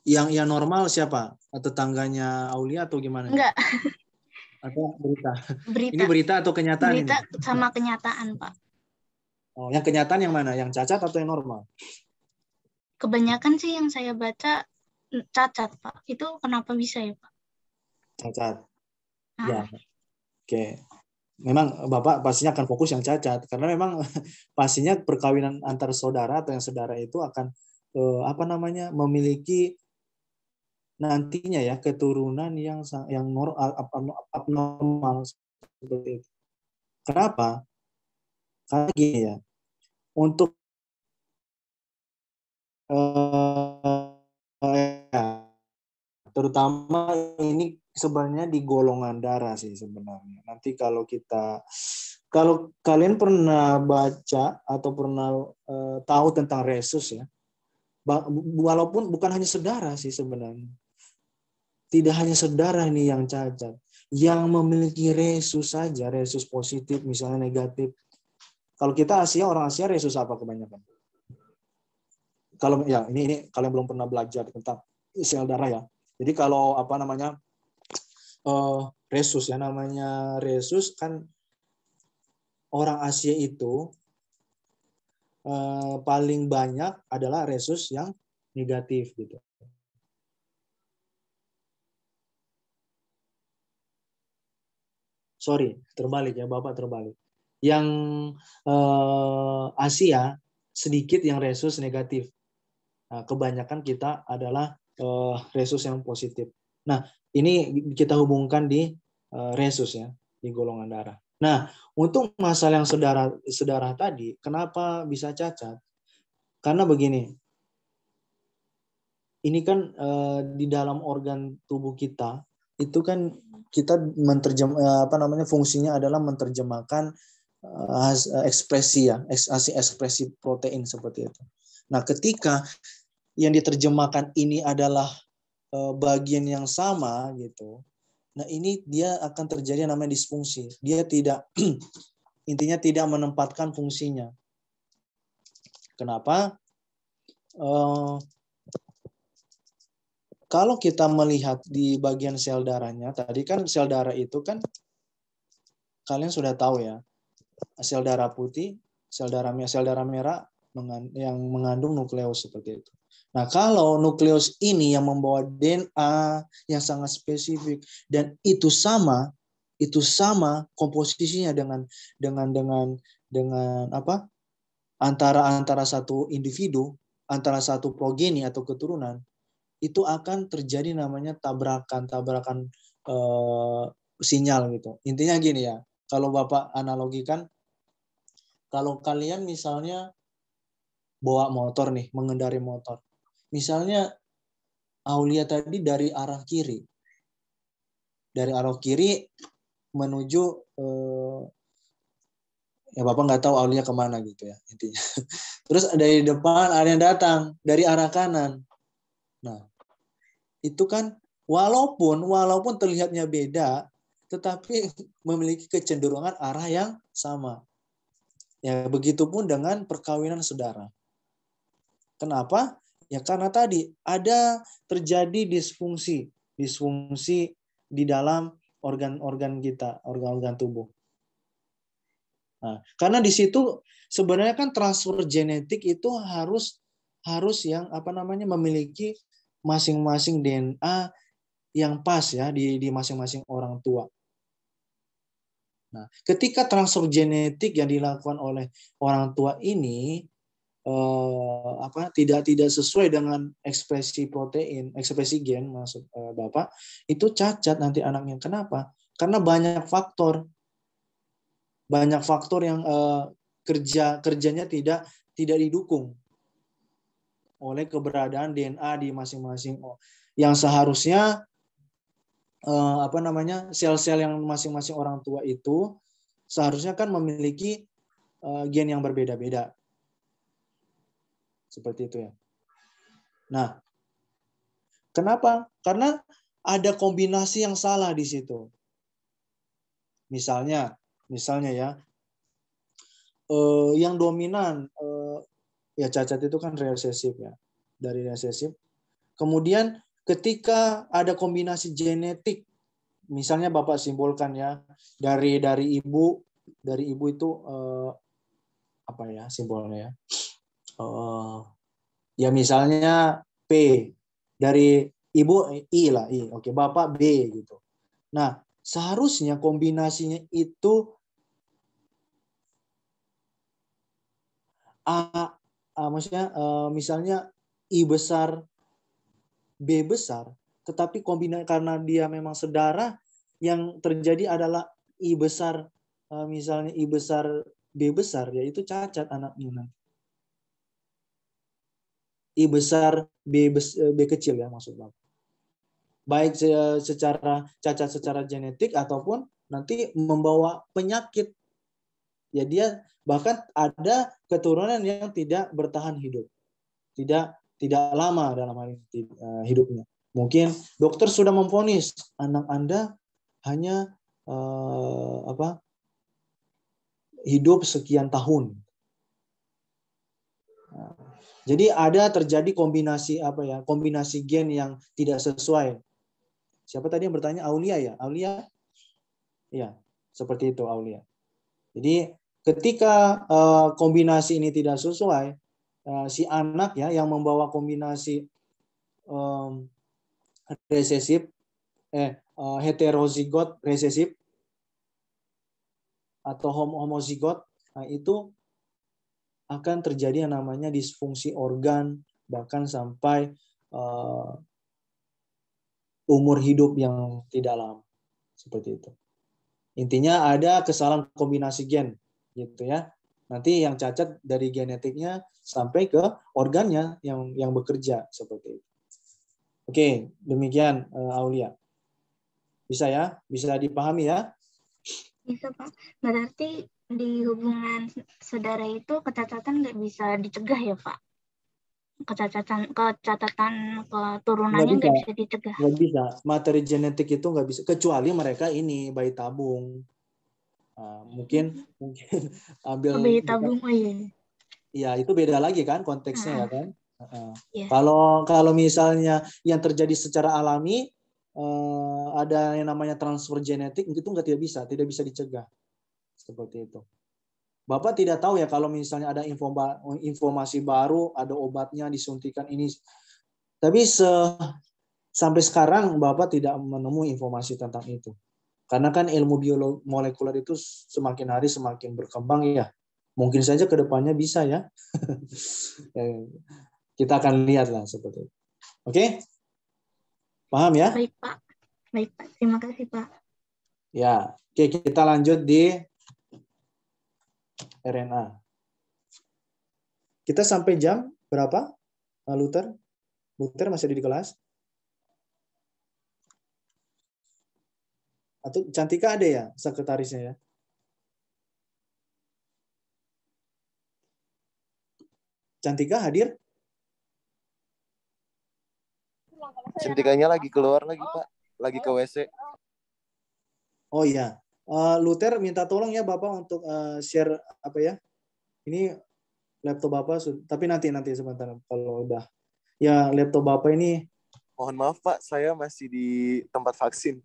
Yang normal siapa? Tetangganya Aulia atau gimana? Enggak. Atau berita? Berita. Ini berita atau kenyataan? Berita ini? sama kenyataan Pak. Oh, yang kenyataan yang mana? Yang cacat atau yang normal? Kebanyakan sih yang saya baca cacat Pak. Itu kenapa bisa ya Pak? Cacat. Ya. Oke. Memang Bapak pastinya akan fokus yang cacat karena memang pastinya perkawinan antar saudara atau yang saudara itu akan memiliki nantinya ya keturunan yang abnormal seperti itu. Kenapa? Karena gini ya, untuk Terutama ini sebenarnya di golongan darah sih sebenarnya. Nanti kalau kalian pernah baca atau pernah tahu tentang resus ya, walaupun bukan hanya sedarah sih sebenarnya. Tidak hanya sedarah ini yang cacat. Yang memiliki resus saja, resus positif misalnya negatif. Kalau kita Asia, orang Asia resus apa kebanyakan? Kalau ya ini kalian belum pernah belajar tentang sel darah ya. Jadi kalau resus ya, namanya resus kan orang Asia itu paling banyak adalah resus yang negatif gitu. Sorry, terbalik ya, Bapak terbalik. Yang Asia sedikit yang resus negatif. Nah, kebanyakan kita adalah resus yang positif. Nah, ini kita hubungkan di resus ya, di golongan darah. Nah, untuk masalah yang sedarah tadi, kenapa bisa cacat? Karena begini, ini kan di dalam organ tubuh kita itu kan kita fungsinya adalah menerjemahkan ekspresi ya, ekspresi protein seperti itu. Nah, ketika yang diterjemahkan ini adalah bagian yang sama gitu, nah ini dia akan terjadi namanya disfungsi. Dia tidak intinya tidak menempatkan fungsinya. Kenapa? Kalau kita melihat di bagian sel darahnya, tadi kan sel darah itu kan kalian sudah tahu ya, sel darah putih, sel darah merah yang mengandung nukleus seperti itu. Nah, kalau nukleus ini yang membawa DNA yang sangat spesifik dan itu sama komposisinya dengan apa? Antara satu individu, antara satu progeni atau keturunan, itu akan terjadi namanya tabrakan sinyal gitu. Intinya gini ya, kalau Bapak analogikan, kalau kalian misalnya bawa motor nih, mengendari motor. Misalnya Aulia tadi dari arah kiri. Dari arah kiri menuju ya Bapak nggak tahu Aulia kemana gitu ya intinya. Terus dari depan ada yang datang dari arah kanan. Nah, itu kan walaupun terlihatnya beda, tetapi memiliki kecenderungan arah yang sama. Ya, begitupun dengan perkawinan saudara. Kenapa? Ya karena tadi ada terjadi disfungsi di dalam organ-organ kita, organ-organ tubuh. Nah, karena di situ sebenarnya kan transfer genetik itu harus yang memiliki masing-masing DNA yang pas ya di masing-masing orang tua. Nah, ketika transfer genetik yang dilakukan oleh orang tua ini tidak sesuai dengan ekspresi protein, ekspresi gen maksud Bapak, itu cacat nanti anaknya. Kenapa? Karena banyak faktor yang kerjanya tidak didukung oleh keberadaan DNA di masing-masing yang seharusnya sel-sel yang masing-masing orang tua itu seharusnya kan memiliki gen yang berbeda-beda. Seperti itu ya. Nah, kenapa? Karena ada kombinasi yang salah di situ. Misalnya ya, yang dominan ya cacat itu kan resesif ya, dari resesif. Kemudian ketika ada kombinasi genetik, misalnya Bapak simbolkan ya dari ibu itu apa ya simbolnya ya? Ya misalnya P, dari ibu I lah, I. Oke, Bapak B gitu. Nah, seharusnya kombinasinya itu maksudnya misalnya I besar B besar, tetapi karena dia memang sedarah, yang terjadi adalah I besar misalnya I besar B besar, yaitu cacat anaknya. I besar B kecil ya maksud Bapak. baik secara cacat secara genetik ataupun nanti membawa penyakit. Ya dia bahkan ada keturunan yang tidak bertahan hidup, tidak lama dalam hal ini hidupnya. Mungkin dokter sudah memvonis anak Anda hanya hidup sekian tahun. Jadi ada terjadi kombinasi kombinasi gen yang tidak sesuai. Siapa tadi yang bertanya? Aulia ya? Aulia? Ya, seperti itu Aulia. Jadi ketika kombinasi ini tidak sesuai, si anak ya yang membawa kombinasi resesif, heterozigot resesif atau homozigot, nah itu akan terjadi yang namanya disfungsi organ, bahkan sampai umur hidup yang tidak lama, seperti itu. Intinya ada kesalahan kombinasi gen, gitu ya. Nanti yang cacat dari genetiknya sampai ke organnya yang bekerja, seperti itu. Oke, demikian Aulia. Bisa ya? Bisa dipahami ya? Bisa, Pak. Berarti di hubungan saudara itu kecacatan nggak bisa dicegah ya, Pak? Kecacatan keturunannya nggak bisa dicegah. Nggak bisa. Materi genetik itu nggak bisa. Kecuali mereka ini bayi tabung. Nah, mungkin ambil bayi tabung, oh iya. Ya itu beda lagi kan konteksnya ya kan. Yeah. Kalau misalnya yang terjadi secara alami ada yang namanya transfer genetik itu tidak bisa dicegah seperti itu. Bapak tidak tahu ya kalau misalnya ada informasi baru, ada obatnya disuntikan ini, tapi sampai sekarang Bapak tidak menemui informasi tentang itu. Karena kan ilmu biologi molekuler itu semakin hari semakin berkembang ya. Mungkin saja ke depannya bisa ya. Kita akan lihat lah seperti itu. Oke? Paham ya? Baik, Pak. Baik, Pak. Terima kasih, Pak. Ya. Oke, kita lanjut di RNA. Kita sampai jam berapa, Luther? Luther masih di kelas? Atau Cantika ada ya sekretarisnya ya? Cantika hadir? Cantikanya lagi keluar lagi, Pak. Lagi ke WC. Oh iya. Luther minta tolong ya Bapak untuk share apa ya? Ini laptop Bapak, tapi nanti sebentar kalau udah. Ya laptop Bapak ini. Mohon maaf Pak, saya masih di tempat vaksin.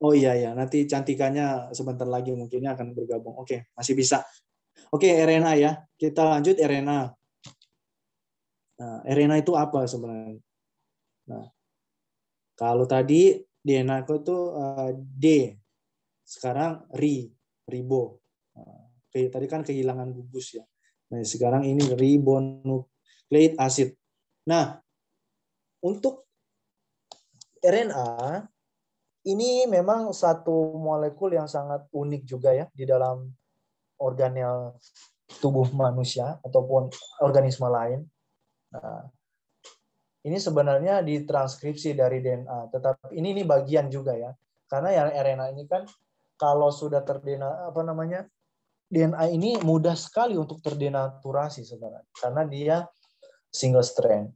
Oh iya ya, nanti Cantikanya sebentar lagi mungkinnya akan bergabung. Oke, masih bisa. Oke, RNA ya. Kita lanjut RNA. Nah, RNA itu apa sebenarnya? Nah, kalau tadi DNA itu D, sekarang ribo. Tadi kan kehilangan gugus ya. Nah, sekarang ini ribonucleic acid. Nah, untuk RNA ini memang satu molekul yang sangat unik juga ya di dalam organel tubuh manusia ataupun organisme lain. Nah, ini sebenarnya ditranskripsi dari DNA, tetapi ini bagian juga ya. Karena yang RNA ini kan kalau sudah DNA ini mudah sekali untuk terdenaturasi sebenarnya karena dia single strand.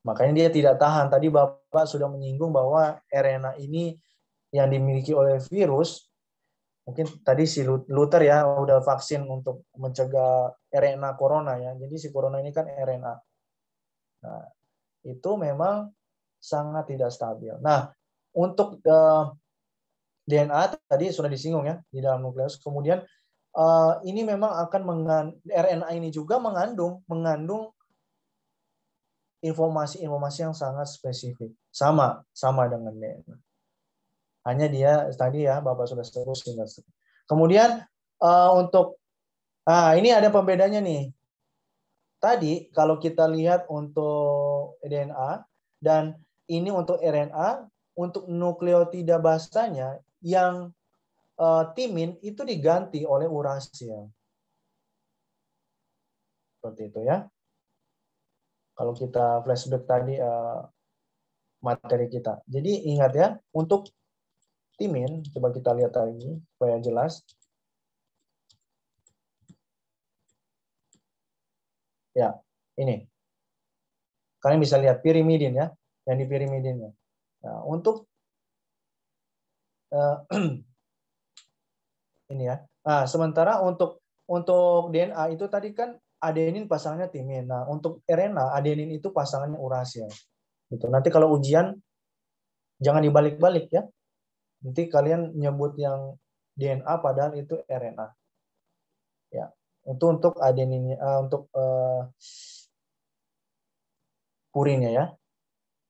Makanya dia tidak tahan. Tadi Bapak sudah menyinggung bahwa RNA ini yang dimiliki oleh virus, mungkin tadi si Luther ya udah vaksin untuk mencegah RNA corona ya. Jadi si corona ini kan RNA. Nah, itu memang sangat tidak stabil. Nah, untuk DNA tadi sudah disinggung ya di dalam nukleus. Kemudian ini memang akan RNA ini juga mengandung informasi-informasi yang sangat spesifik. Sama dengan DNA. Hanya dia tadi ya Bapak sudah sebut. Kemudian untuk ini ada pembedanya nih. Tadi kalau kita lihat untuk DNA dan ini untuk RNA, untuk nukleotida basanya yang timin itu diganti oleh urasil. Seperti itu ya. Kalau kita flashback tadi materi kita. Jadi ingat ya, untuk timin, coba kita lihat lagi supaya jelas. Ya, ini. Kalian bisa lihat pirimidin ya, yang di pirimidinnya. Nah, untuk ini ya. Nah, sementara untuk DNA itu tadi kan adenin pasangannya timin. Nah, untuk RNA adenin itu pasangannya urasil. Gitu. Nanti kalau ujian jangan dibalik-balik ya. Nanti kalian nyebut yang DNA padahal itu RNA. Ya. Itu untuk adeninnya, untuk purinnya ya.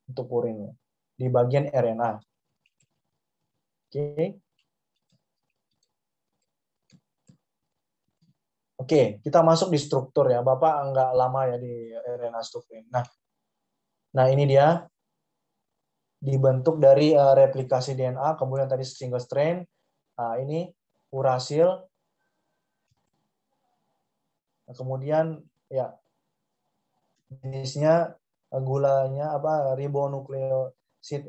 Untuk purinnya di bagian RNA. Oke. Oke, kita masuk di struktur ya. Bapak nggak lama ya di RNA struktur. Nah ini dia dibentuk dari replikasi DNA, kemudian tadi single strain. Nah, ini urasil. Nah, kemudian ya jenisnya gulanya apa ribonukleosid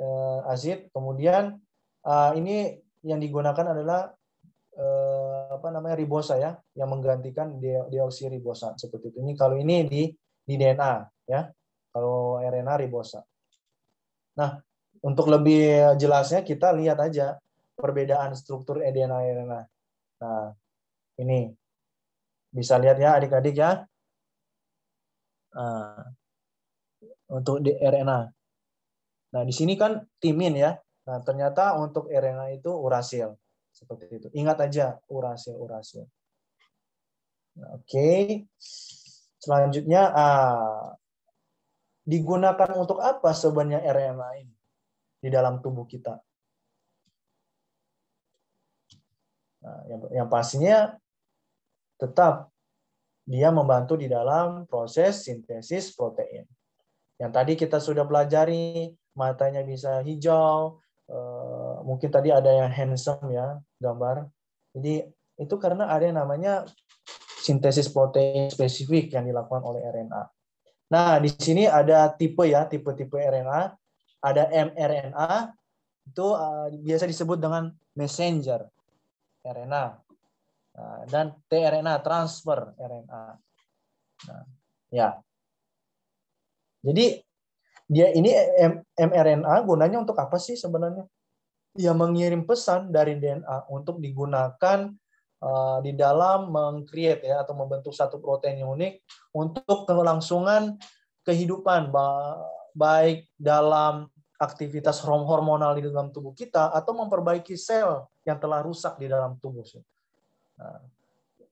asid. Kemudian ini yang digunakan adalah apa namanya ribosa ya, yang menggantikan deoksiribosa seperti itu. Ini kalau ini di DNA ya. Kalau RNA ribosa. Nah, untuk lebih jelasnya kita lihat aja perbedaan struktur DNA-RNA. Nah, ini bisa lihat ya adik-adik ya. Nah, untuk di RNA. Nah, di sini kan timin ya. Nah, ternyata untuk RNA itu urasil. Seperti itu. Ingat aja urasil. Nah, oke. Selanjutnya digunakan untuk apa sebenarnya RNA ini di dalam tubuh kita? Nah, yang pastinya tetap dia membantu di dalam proses sintesis protein. Yang tadi kita sudah pelajari, matanya bisa hijau, mungkin tadi ada yang handsome ya, gambar. Jadi itu karena ada yang namanya sintesis protein spesifik yang dilakukan oleh RNA. Nah, di sini ada tipe ya, tipe-tipe RNA. Ada mRNA, itu biasa disebut dengan messenger RNA. Dan tRNA, transfer RNA. Nah, ya. Jadi dia ini mRNA gunanya untuk apa sih sebenarnya? Ya mengirim pesan dari DNA untuk digunakan di dalam meng-create ya atau membentuk satu protein yang unik untuk kelangsungan kehidupan baik dalam aktivitas hormonal di dalam tubuh kita atau memperbaiki sel yang telah rusak di dalam tubuh. Nah,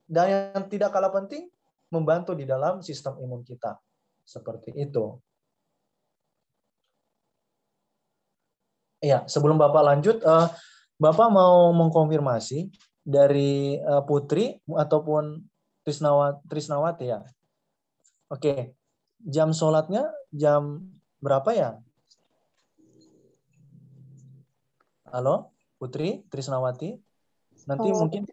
dan yang tidak kalah penting, membantu di dalam sistem imun kita. Seperti itu. Ya, sebelum Bapak lanjut, Bapak mau mengkonfirmasi dari Putri ataupun Trisnawati ya? Oke, jam sholatnya jam berapa ya? Halo, Putri Trisnawati? Nanti mungkin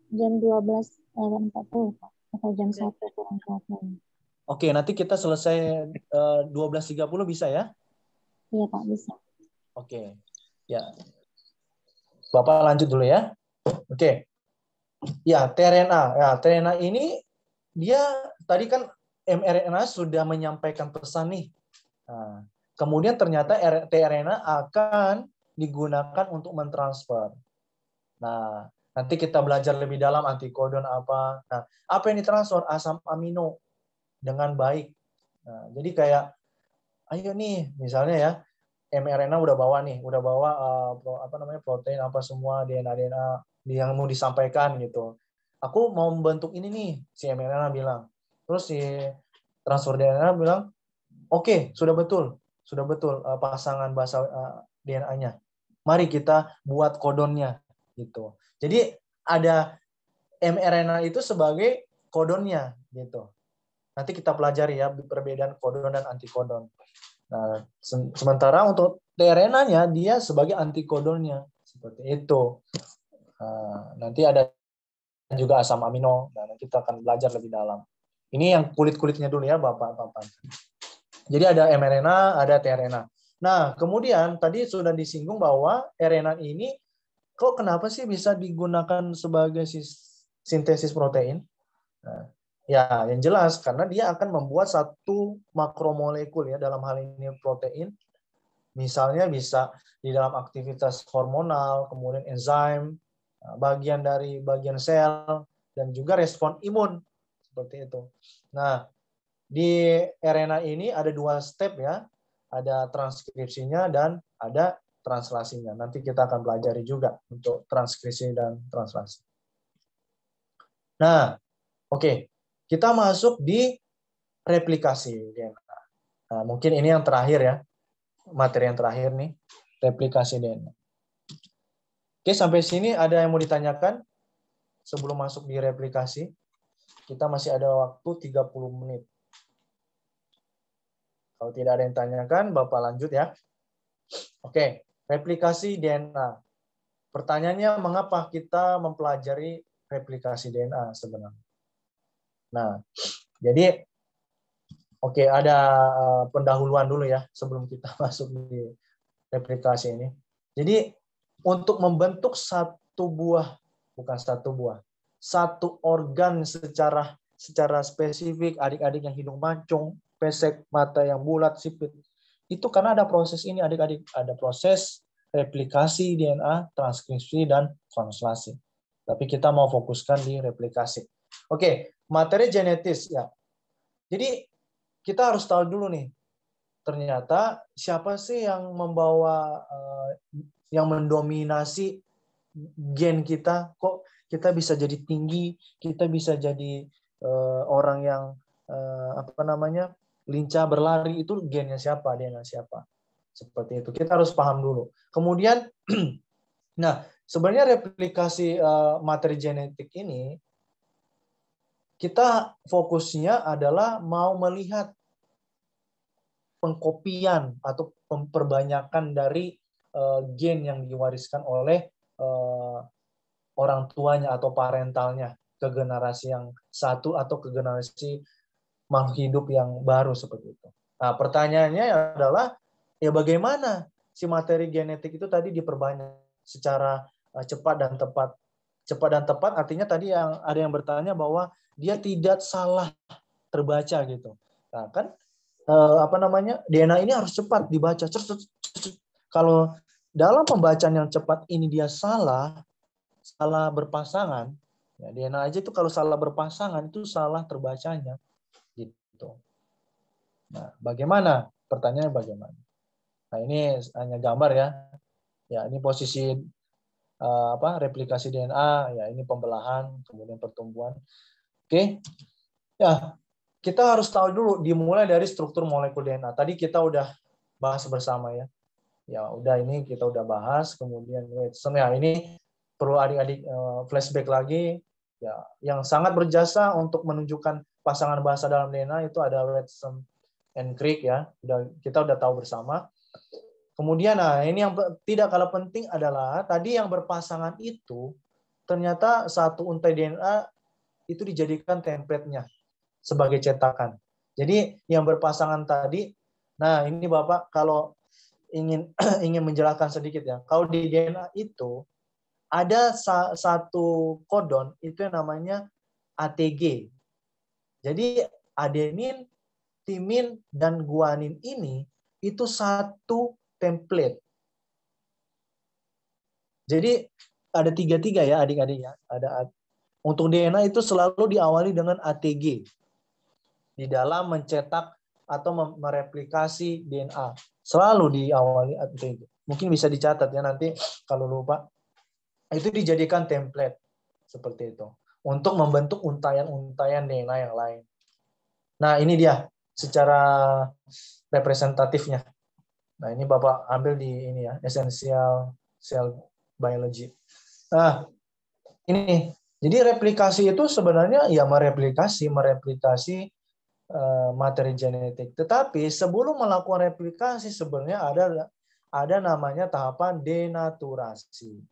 jam 12.40 Pak, atau jam 1:40. Oke, nanti kita selesai 12.30 bisa ya? Iya Pak, bisa. Oke, ya. Bapak lanjut dulu ya. Oke. Ya, tRNA. Ya, tRNA ini dia tadi kan mRNA sudah menyampaikan pesan nih. Nah, kemudian ternyata tRNA akan digunakan untuk mentransfer. Nah, nanti kita belajar lebih dalam antikodon apa. Nah, apa yang ditransfer? Asam amino dengan baik. Nah, jadi kayak, ayo nih, misalnya ya, mRNA udah bawa protein apa semua DNA yang mau disampaikan gitu. Aku mau membentuk ini nih, si mRNA bilang. Terus si transfer DNA bilang, oke, sudah betul pasangan basa DNA-nya. Mari kita buat kodonnya gitu. Jadi ada mRNA itu sebagai kodonnya gitu. Nanti kita pelajari ya perbedaan kodon dan antikodon. Nah, sementara untuk tRNA-nya dia sebagai antikodonnya seperti itu. Nanti ada juga asam amino. Nah, kita akan belajar lebih dalam. Ini yang kulit-kulitnya dulu ya, Bapak-bapak. Jadi ada mRNA, ada tRNA. Nah, kemudian tadi sudah disinggung bahwa RNA ini kok kenapa sih bisa digunakan sebagai sintesis protein? Nah, ya, yang jelas karena dia akan membuat satu makromolekul ya, dalam hal ini protein. Misalnya bisa di dalam aktivitas hormonal, kemudian enzim, bagian dari bagian sel, dan juga respon imun seperti itu. Nah, di RNA ini ada 2 step ya, ada transkripsinya dan ada translasinya. Nanti kita akan pelajari juga untuk transkripsi dan translasi. Nah, oke, kita masuk di replikasi DNA. Nah, mungkin ini yang terakhir ya, materi yang terakhir nih, replikasi DNA. Oke, sampai sini ada yang mau ditanyakan sebelum masuk di replikasi? Kita masih ada waktu 30 menit. Kalau tidak ada yang tanyakan, Bapak lanjut ya. Oke, replikasi DNA. Pertanyaannya, mengapa kita mempelajari replikasi DNA sebenarnya? Nah, jadi oke, ada pendahuluan dulu ya sebelum kita masuk di replikasi ini. Jadi untuk membentuk satu organ secara spesifik, adik-adik yang hidung mancung, pesek, mata yang bulat, sipit, itu karena ada proses ini, adik-adik, ada proses replikasi DNA, transkripsi, dan translasi. Tapi kita mau fokuskan di replikasi. Oke, materi genetis ya. Jadi kita harus tahu dulu nih, ternyata siapa sih yang membawa, yang mendominasi gen kita? Kok kita bisa jadi tinggi, kita bisa jadi orang yang lincah berlari, itu gennya siapa, DNA siapa? Seperti itu. Kita harus paham dulu. Kemudian, nah sebenarnya replikasi materi genetik ini, kita fokusnya adalah mau melihat pengkopian atau perbanyakan dari gen yang diwariskan oleh orang tuanya atau parentalnya ke generasi yang satu atau ke generasi makhluk hidup yang baru seperti itu. Nah, pertanyaannya adalah ya bagaimana si materi genetik itu tadi diperbanyak secara cepat dan tepat. Cepat dan tepat artinya tadi yang ada yang bertanya bahwa dia tidak salah terbaca gitu. Nah, kan DNA ini harus cepat dibaca. Kalau dalam pembacaan yang cepat ini dia salah berpasangan, ya DNA aja itu kalau salah berpasangan itu salah terbacanya gitu. Nah, bagaimana? Pertanyaannya bagaimana? Nah, ini hanya gambar ya. Ya, ini posisi replikasi DNA, ya ini pembelahan, kemudian pertumbuhan. Oke. Ya, kita harus tahu dulu dimulai dari struktur molekul DNA. Tadi kita udah bahas bersama ya. Ya, udah ini kita udah bahas, kemudian Watson ya ini perlu adik-adik flashback lagi ya, yang sangat berjasa untuk menunjukkan pasangan bahasa dalam DNA itu ada Watson and Crick ya. Kita udah tahu bersama. Kemudian nah ini yang tidak kalah penting adalah tadi yang berpasangan itu ternyata satu untai DNA itu dijadikan template-nya sebagai cetakan. Jadi yang berpasangan tadi, nah ini Bapak kalau ingin menjelaskan sedikit ya. Kalau di DNA itu ada satu kodon itu yang namanya ATG. Jadi adenin, timin, dan guanin ini itu satu template. Jadi ada tiga ya adik-adik ya. Untuk DNA itu selalu diawali dengan ATG di dalam mencetak atau mereplikasi DNA. Selalu diawali ATG. Mungkin bisa dicatat ya nanti kalau lupa. Itu dijadikan template seperti itu untuk membentuk untayan-untayan DNA yang lain. Nah, ini dia secara representatifnya. Nah, ini Bapak ambil di ini ya, Essential Cell Biology. Nah, ini. Jadi replikasi itu sebenarnya ya mereplikasi materi genetik. Tetapi sebelum melakukan replikasi sebenarnya ada namanya tahapan denaturasi.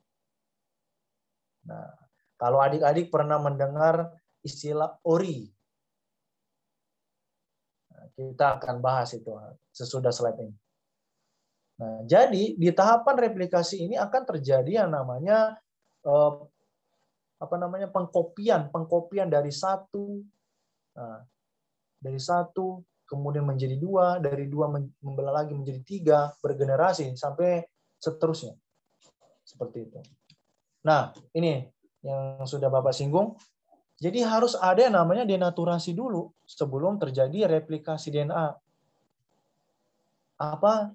Nah, kalau adik-adik pernah mendengar istilah ORI, nah, kita akan bahas itu sesudah slide ini. Nah, jadi di tahapan replikasi ini akan terjadi yang namanya pengkopian dari satu, kemudian menjadi 2, dari 2 membelah lagi menjadi 3, bergenerasi sampai seterusnya. Seperti itu. Nah, ini yang sudah Bapak singgung. Jadi harus ada yang namanya denaturasi dulu sebelum terjadi replikasi DNA. Apa?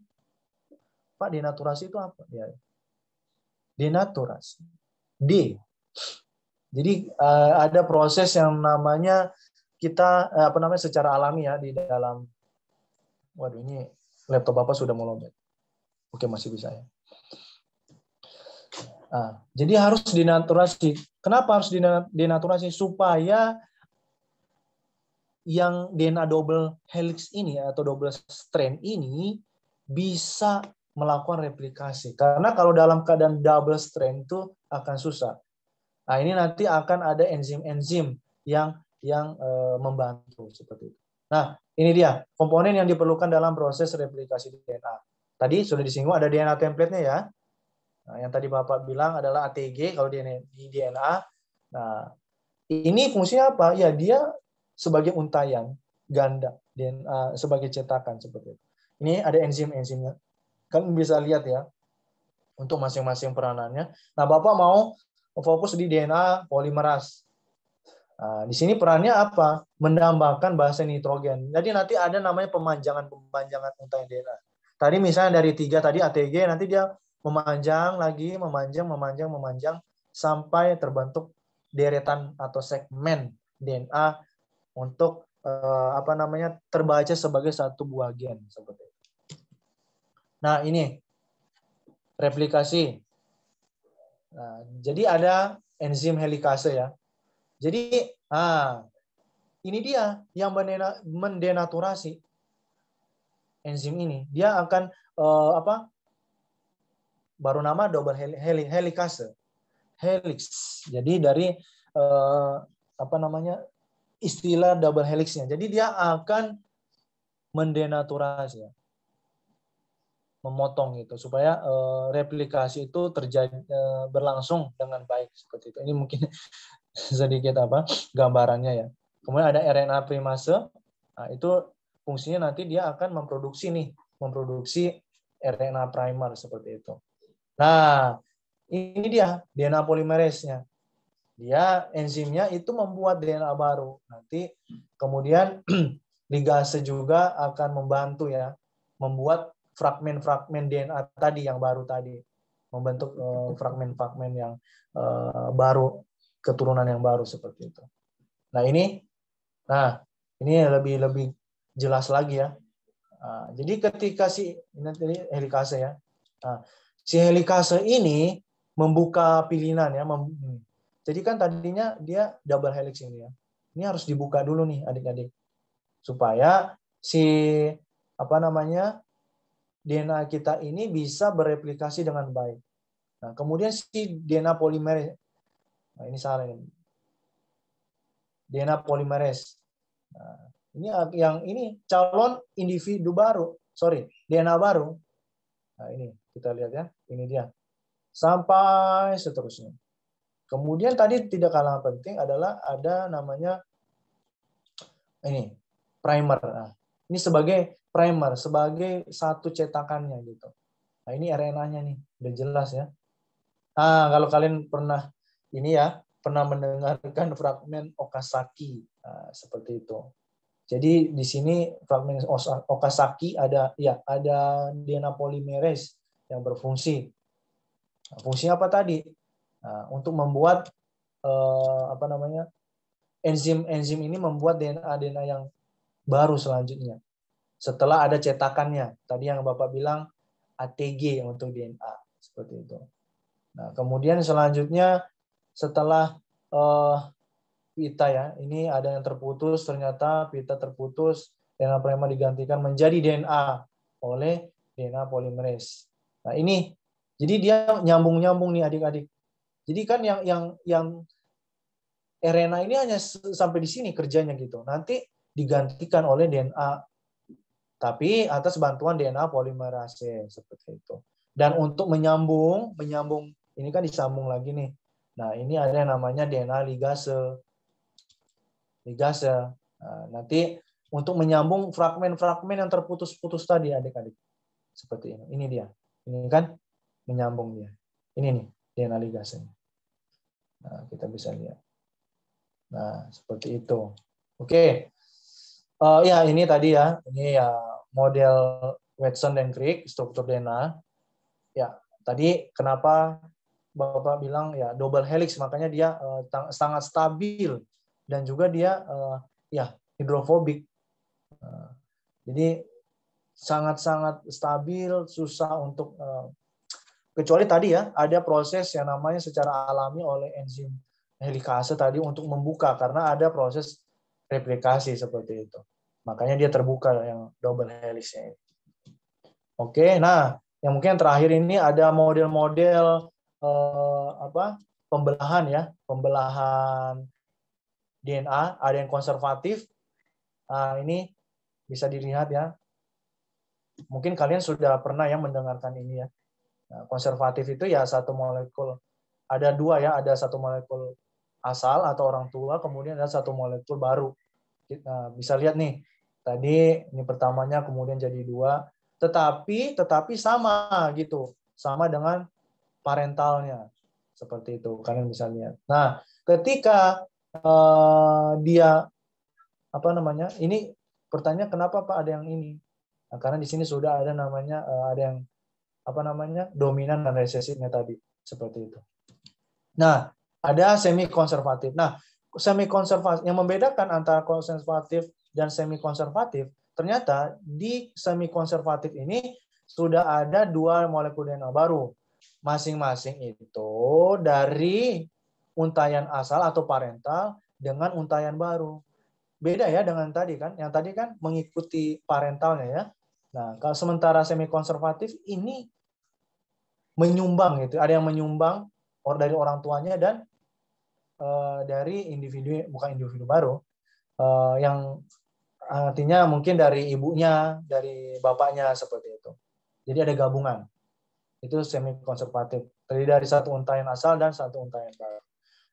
Pak, denaturasi itu apa? Ya. Denaturasi. D. Jadi ada proses yang namanya kita secara alami ya di dalam. Waduh, ini laptop Bapak sudah mau lobet. Oke, masih bisa ya. Jadi harus denaturasi. Kenapa harus denaturasi? Supaya yang DNA double helix ini atau double strand ini bisa melakukan replikasi. Karena kalau dalam keadaan double strand itu akan susah. Nah, ini nanti akan ada enzim-enzim yang membantu seperti itu. Nah, ini dia komponen yang diperlukan dalam proses replikasi DNA. Tadi sudah disinggung ada DNA template-nya ya. Nah, yang tadi Bapak bilang adalah ATG kalau di DNA. Nah, ini fungsinya apa? Ya, dia sebagai untayan ganda DNA sebagai cetakan seperti itu. Ini ada enzim-enzimnya. Kan bisa lihat ya untuk masing-masing peranannya. Nah, Bapak mau fokus di DNA polimerase. Nah, di sini perannya apa? Menambahkan basa nitrogen. Jadi nanti ada namanya pemanjangan untayan DNA. Tadi misalnya dari 3 tadi ATG, nanti dia memanjang lagi, memanjang sampai terbentuk deretan atau segmen DNA untuk terbaca sebagai satu buah gen seperti itu. Nah, ini replikasi. Nah, jadi ada enzim helikase ya. Jadi, ini dia yang mendenaturasi enzim ini. Dia akan baru nama double helikase. Helix. Jadi dari istilah double helixnya. Jadi dia akan mendenaturasi ya. Memotong itu supaya replikasi itu terjadi berlangsung dengan baik seperti itu. Ini mungkin sedikit gambarannya ya. Kemudian ada RNA primase. Nah, itu fungsinya nanti dia akan memproduksi RNA primer seperti itu. Nah, ini dia DNA polimerase-nya. Dia enzimnya itu membuat DNA baru. Nanti kemudian ligase juga akan membantu ya, membuat fragmen-fragmen DNA tadi yang baru tadi, membentuk fragmen-fragmen yang baru, keturunan yang baru seperti itu. Nah, ini lebih jelas lagi ya. Jadi ketika ini helikase ya. Si helikase ini membuka pilihan ya. Jadi kan tadinya dia double helix ini ya. Ini harus dibuka dulu nih adik-adik. Supaya si DNA kita ini bisa bereplikasi dengan baik. Nah, kemudian si DNA polimerase. Nah, ini salah ini. DNA polimerase. Nah, ini calon individu baru. DNA baru. Nah, ini kita lihat ya. Ini dia. Sampai seterusnya. Kemudian tadi tidak kalah penting adalah ada namanya ini primer. Nah, ini sebagai primer, sebagai satu cetakannya gitu. Nah, ini RNA-nya nih, udah jelas ya. Nah, kalau kalian pernah mendengarkan fragmen Okazaki, seperti itu. Jadi di sini fragmen Okazaki ada DNA polimerase yang berfungsi. Nah, fungsinya apa tadi? Nah, untuk membuat enzim ini membuat DNA yang baru selanjutnya. Setelah ada cetakannya, tadi yang Bapak bilang ATG untuk DNA seperti itu. Nah, kemudian selanjutnya setelah pita ya, ini ada yang terputus, ternyata pita terputus, DNA primer digantikan menjadi DNA oleh DNA polimerase. Nah, ini jadi dia nyambung nih adik-adik. Jadi kan yang RNA ini hanya sampai di sini kerjanya gitu. Nanti digantikan oleh DNA Tapi atas bantuan DNA polimerase seperti itu. Dan untuk menyambung ini kan disambung lagi nih. Nah, ini ada yang namanya DNA ligase. Nah, nanti untuk menyambung fragmen-fragmen yang terputus-putus tadi adik-adik. Seperti ini. Ini dia. Ini kan menyambung dia. Ini nih DNA ligase. Nah, kita bisa lihat. Nah, seperti itu. Oke. Ya, ini tadi ya. Ini ya model Watson dan Crick, struktur DNA. Ya, tadi kenapa Bapak bilang ya double helix, makanya dia sangat stabil dan juga dia ya hidrofobik. Jadi sangat-sangat stabil, susah untuk kecuali tadi ya ada proses yang namanya secara alami oleh enzim helikase tadi untuk membuka karena ada proses replikasi seperti itu. Makanya dia terbuka yang double helixnya. Oke, nah yang mungkin terakhir ini ada model-model pembelahan ya, pembelahan DNA, ada yang konservatif. Nah, ini bisa dilihat ya. Mungkin kalian sudah pernah ya mendengarkan ini ya. Nah, konservatif itu ya satu molekul. Ada dua ya, ada satu molekul asal atau orang tua, kemudian ada satu molekul baru. Nah, bisa lihat nih, tadi ini pertamanya kemudian jadi dua, tetapi sama gitu, sama dengan parentalnya seperti itu, kalian bisa lihat. Nah, ketika dia ini pertanyaan kenapa Pak ada yang ini? Nah, karena di sini sudah ada namanya ada yang dominan dan resesifnya tadi seperti itu. Nah, ada semi konservatif. Nah, semi konservatif yang membedakan antara konservatif dan semi konservatif, ternyata di semi konservatif ini sudah ada dua molekul DNA baru. Masing-masing itu dari untaian asal atau parental dengan untaian baru. Beda ya dengan tadi kan. Yang tadi kan mengikuti parentalnya ya. Nah, kalau sementara semi konservatif ini menyumbang gitu. Ada yang menyumbang dari orang tuanya dan dari individu, bukan individu baru, yang artinya mungkin dari ibunya, dari bapaknya seperti itu. Jadi ada gabungan. Itu semi konservatif. Terdiri dari satu untaian asal dan satu untaian baru.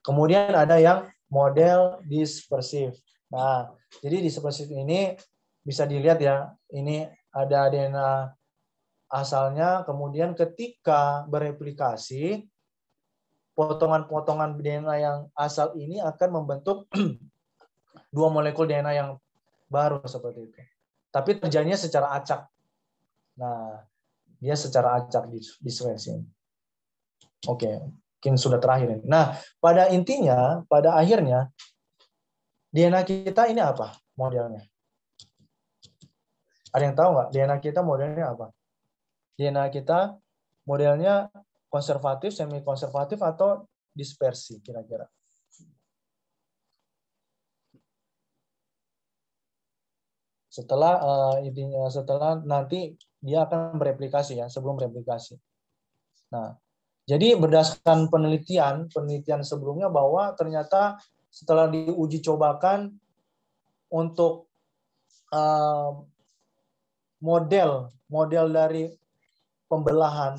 Kemudian ada yang model dispersif. Nah, jadi dispersif ini bisa dilihat ya. Ini ada DNA asalnya, kemudian ketika bereplikasi, potongan-potongan DNA yang asal ini akan membentuk dua molekul DNA yang baru seperti itu. Tapi terjadinya secara acak. Nah, dia secara acak dispersi. Oke, mungkin sudah terakhir ini. Nah, pada intinya, pada akhirnya, DNA kita ini apa modelnya? Ada yang tahu nggak DNA kita modelnya apa? DNA kita modelnya konservatif, semi konservatif, atau dispersi kira-kira? Setelah nanti dia akan bereplikasi ya, sebelum replikasi. Nah, jadi berdasarkan penelitian sebelumnya bahwa ternyata setelah diuji cobakan untuk model dari pembelahan,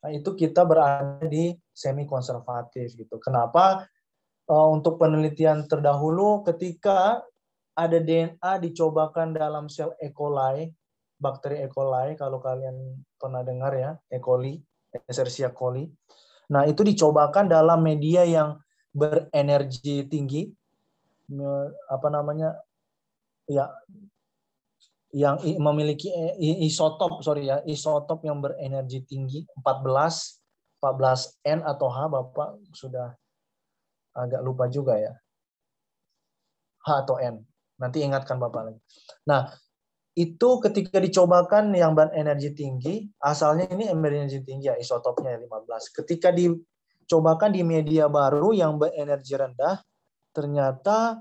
nah itu kita berada di semi konservatif gitu. Kenapa? Untuk penelitian terdahulu ketika ada DNA dicobakan dalam sel E. coli, bakteri E. coli, kalau kalian pernah dengar ya, E. coli, Escherichia coli. Nah, itu dicobakan dalam media yang berenergi tinggi, yang memiliki isotop yang berenergi tinggi, 14N atau H, Bapak sudah agak lupa juga ya. H atau N. Nanti ingatkan Bapak lagi. Nah, itu ketika dicobakan yang berenergi tinggi, asalnya ini berenergi tinggi ya, isotopnya 15. Ketika dicobakan di media baru yang berenergi rendah, ternyata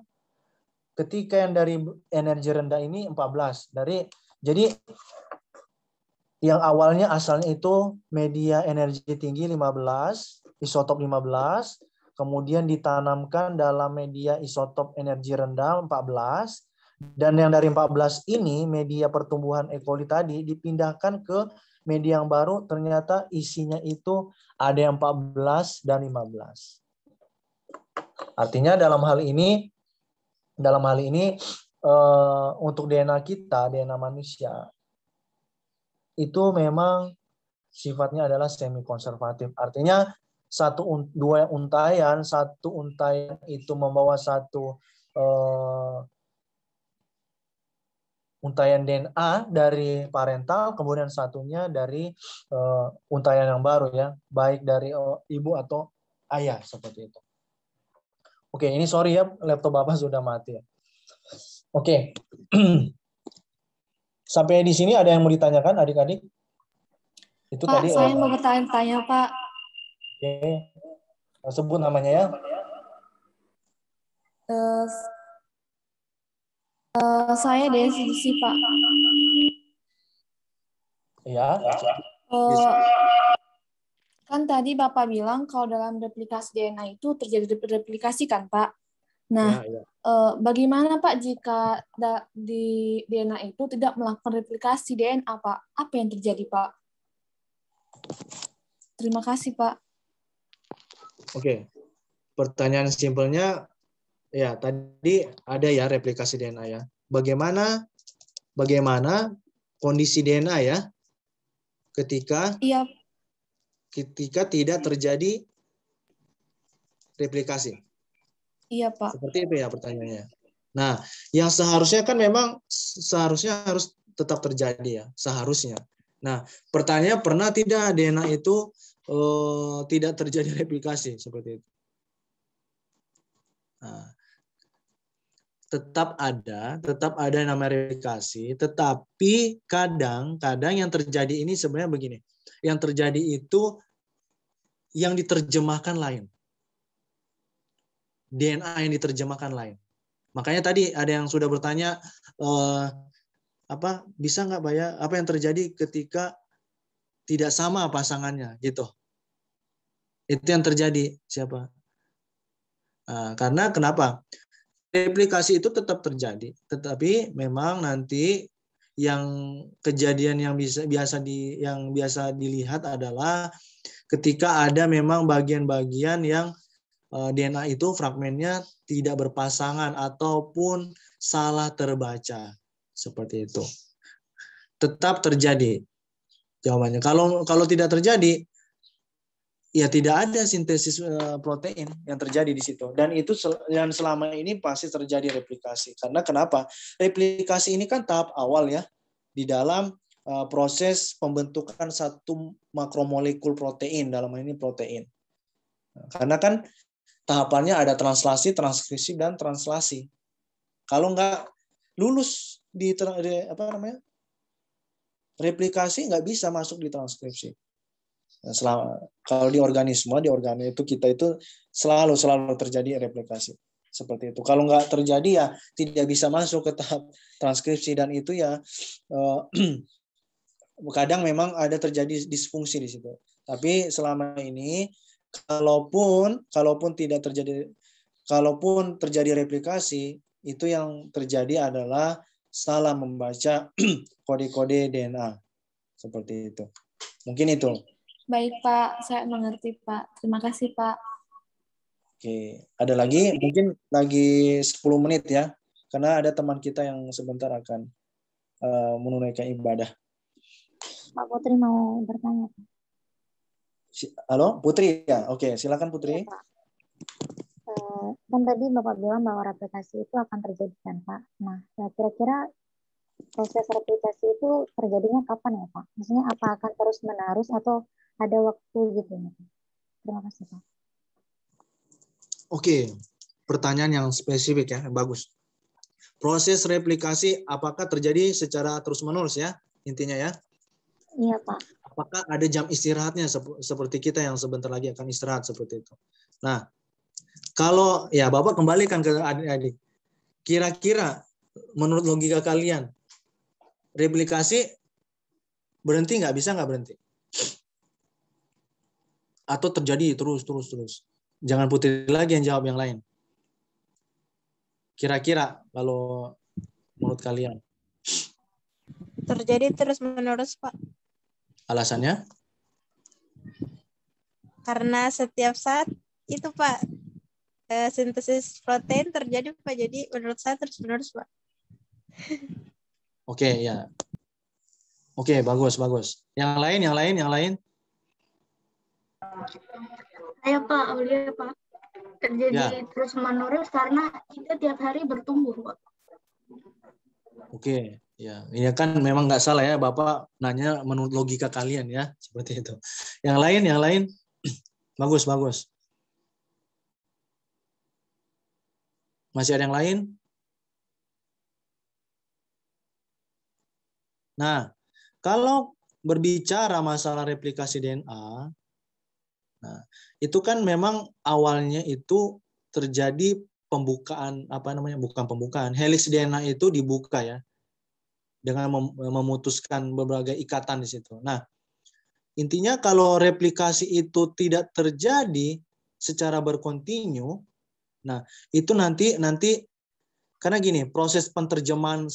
ketika yang dari energi rendah ini 14. Jadi yang awalnya asalnya itu media energi tinggi 15, isotop 15, kemudian ditanamkan dalam media isotop energi rendah 14, Dan yang dari 14 ini, media pertumbuhan E. coli tadi dipindahkan ke media yang baru, ternyata isinya itu ada yang 14 dan 15. Artinya dalam hal ini untuk DNA kita, DNA manusia, itu memang sifatnya adalah semi konservatif. Artinya satu untayan itu membawa satu untayan DNA dari parental, kemudian satunya dari untayan yang baru ya, baik dari ibu atau ayah, seperti itu. Oke, ini sorry ya, laptop Bapak sudah mati ya. Oke. Sampai di sini ada yang mau ditanyakan adik-adik? Itu Pak, tadi saya mau bertanya, Pak. Oke. Sebut namanya ya. Saya Desi, Pak. Ya. Kan tadi Bapak bilang kalau dalam replikasi DNA itu terjadi replikasi kan, Pak? Nah, Ya. bagaimana Pak jika di DNA itu tidak melakukan replikasi DNA, Pak? Apa yang terjadi, Pak? Terima kasih, Pak. Oke. Pertanyaan simpelnya, ya tadi ada ya replikasi DNA ya. Bagaimana kondisi DNA ya ketika tidak terjadi replikasi? Iya, Pak. Seperti itu ya pertanyaannya. Nah, yang seharusnya kan memang harus tetap terjadi ya, seharusnya. Nah, pertanyaannya pernah tidak DNA itu tidak terjadi replikasi seperti itu? Nah, tetap ada yang namanya replikasi, tetapi kadang yang terjadi ini sebenarnya begini. Yang terjadi itu yang diterjemahkan lain. DNA yang diterjemahkan lain. Makanya tadi ada yang sudah bertanya bisa nggak Pak ya, apa yang terjadi ketika tidak sama pasangannya gitu. Itu yang terjadi siapa? Karena kenapa? Replikasi itu tetap terjadi, tetapi memang nanti yang kejadian yang biasa dilihat adalah ketika ada memang bagian-bagian yang DNA itu fragmennya tidak berpasangan ataupun salah terbaca, seperti itu. Tetap terjadi jawabannya. Kalau tidak terjadi, ya tidak ada sintesis protein yang terjadi di situ. Dan itu yang selama ini pasti terjadi replikasi. Karena kenapa? Replikasi ini kan tahap awal ya di dalam proses pembentukan satu makromolekul protein, dalam hal ini protein. Karena kan tahapannya ada translasi, transkripsi, dan translasi. Kalau nggak lulus di replikasi, nggak bisa masuk di transkripsi. Kalau di organisme itu kita itu selalu terjadi replikasi seperti itu. Kalau nggak terjadi ya tidak bisa masuk ke tahap transkripsi, dan itu ya kadang memang ada terjadi disfungsi di situ. Tapi selama ini kalaupun terjadi replikasi, itu yang terjadi adalah salah membaca kode-kode DNA seperti itu. Mungkin itu. Baik, Pak. Saya mengerti, Pak. Terima kasih, Pak. Oke, ada lagi? Mungkin lagi 10 menit ya. Karena ada teman kita yang sebentar akan menunaikan ibadah. Pak Putri mau bertanya, Pak. Halo, Putri ya? Oke, silakan Putri. Ya, Pak. Kan tadi Bapak bilang bahwa replikasi itu akan terjadi kan, Pak. Nah, kira-kira proses replikasi itu terjadinya kapan ya, Pak? Maksudnya apa akan terus-menerus atau ada waktu gitu? Terima kasih, Pak. Oke, pertanyaan yang spesifik ya, bagus. Proses replikasi apakah terjadi secara terus-menerus ya, intinya ya? Iya, Pak. Apakah ada jam istirahatnya seperti kita yang sebentar lagi akan istirahat seperti itu? Nah, kalau ya Bapak kembalikan ke adik-adik. Kira-kira menurut logika kalian, replikasi berhenti nggak? Bisa nggak berhenti? Atau terjadi terus? Jangan Putri lagi yang jawab, yang lain. Kira-kira kalau menurut kalian? Terjadi terus-menerus, Pak. Alasannya? Karena setiap saat itu, Pak, sintesis protein terjadi, Pak. Jadi menurut saya terus-menerus, Pak. Oke, ya. Oke, bagus. Yang lain? Ayo Pak, Aulia Pak. Terjadi terus-menerus karena kita tiap hari bertumbuh, Pak. Oke, ya. Ini kan memang nggak salah ya, Bapak nanya menurut logika kalian ya, seperti itu. Yang lain. Bagus. Masih ada yang lain? Nah, kalau berbicara masalah replikasi DNA, nah, itu kan memang awalnya itu terjadi pembukaan, bukan pembukaan, helix DNA itu dibuka ya, dengan memutuskan berbagai ikatan di situ. Nah, intinya kalau replikasi itu tidak terjadi secara berkontinu, nah itu nanti karena gini, proses penterjemahan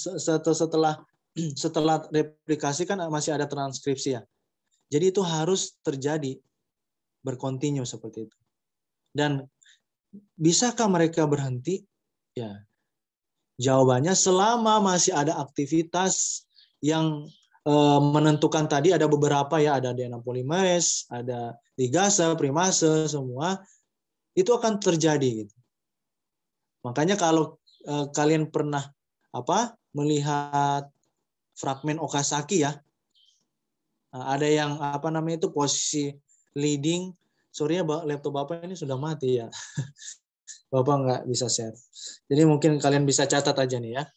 setelah replikasi kan masih ada transkripsi ya. Jadi itu harus terjadi berkontinu seperti itu. Dan bisakah mereka berhenti? Ya. Jawabannya selama masih ada aktivitas yang menentukan tadi, ada beberapa ya, ada DNA polimerase, ada ligase, primase, semua itu akan terjadi gitu. Makanya kalau kalian pernah melihat fragmen Okazaki ya, ada yang itu posisi leading. Sorry ya, laptop Bapak ini sudah mati ya. Bapak nggak bisa share. Jadi mungkin kalian bisa catat aja nih ya.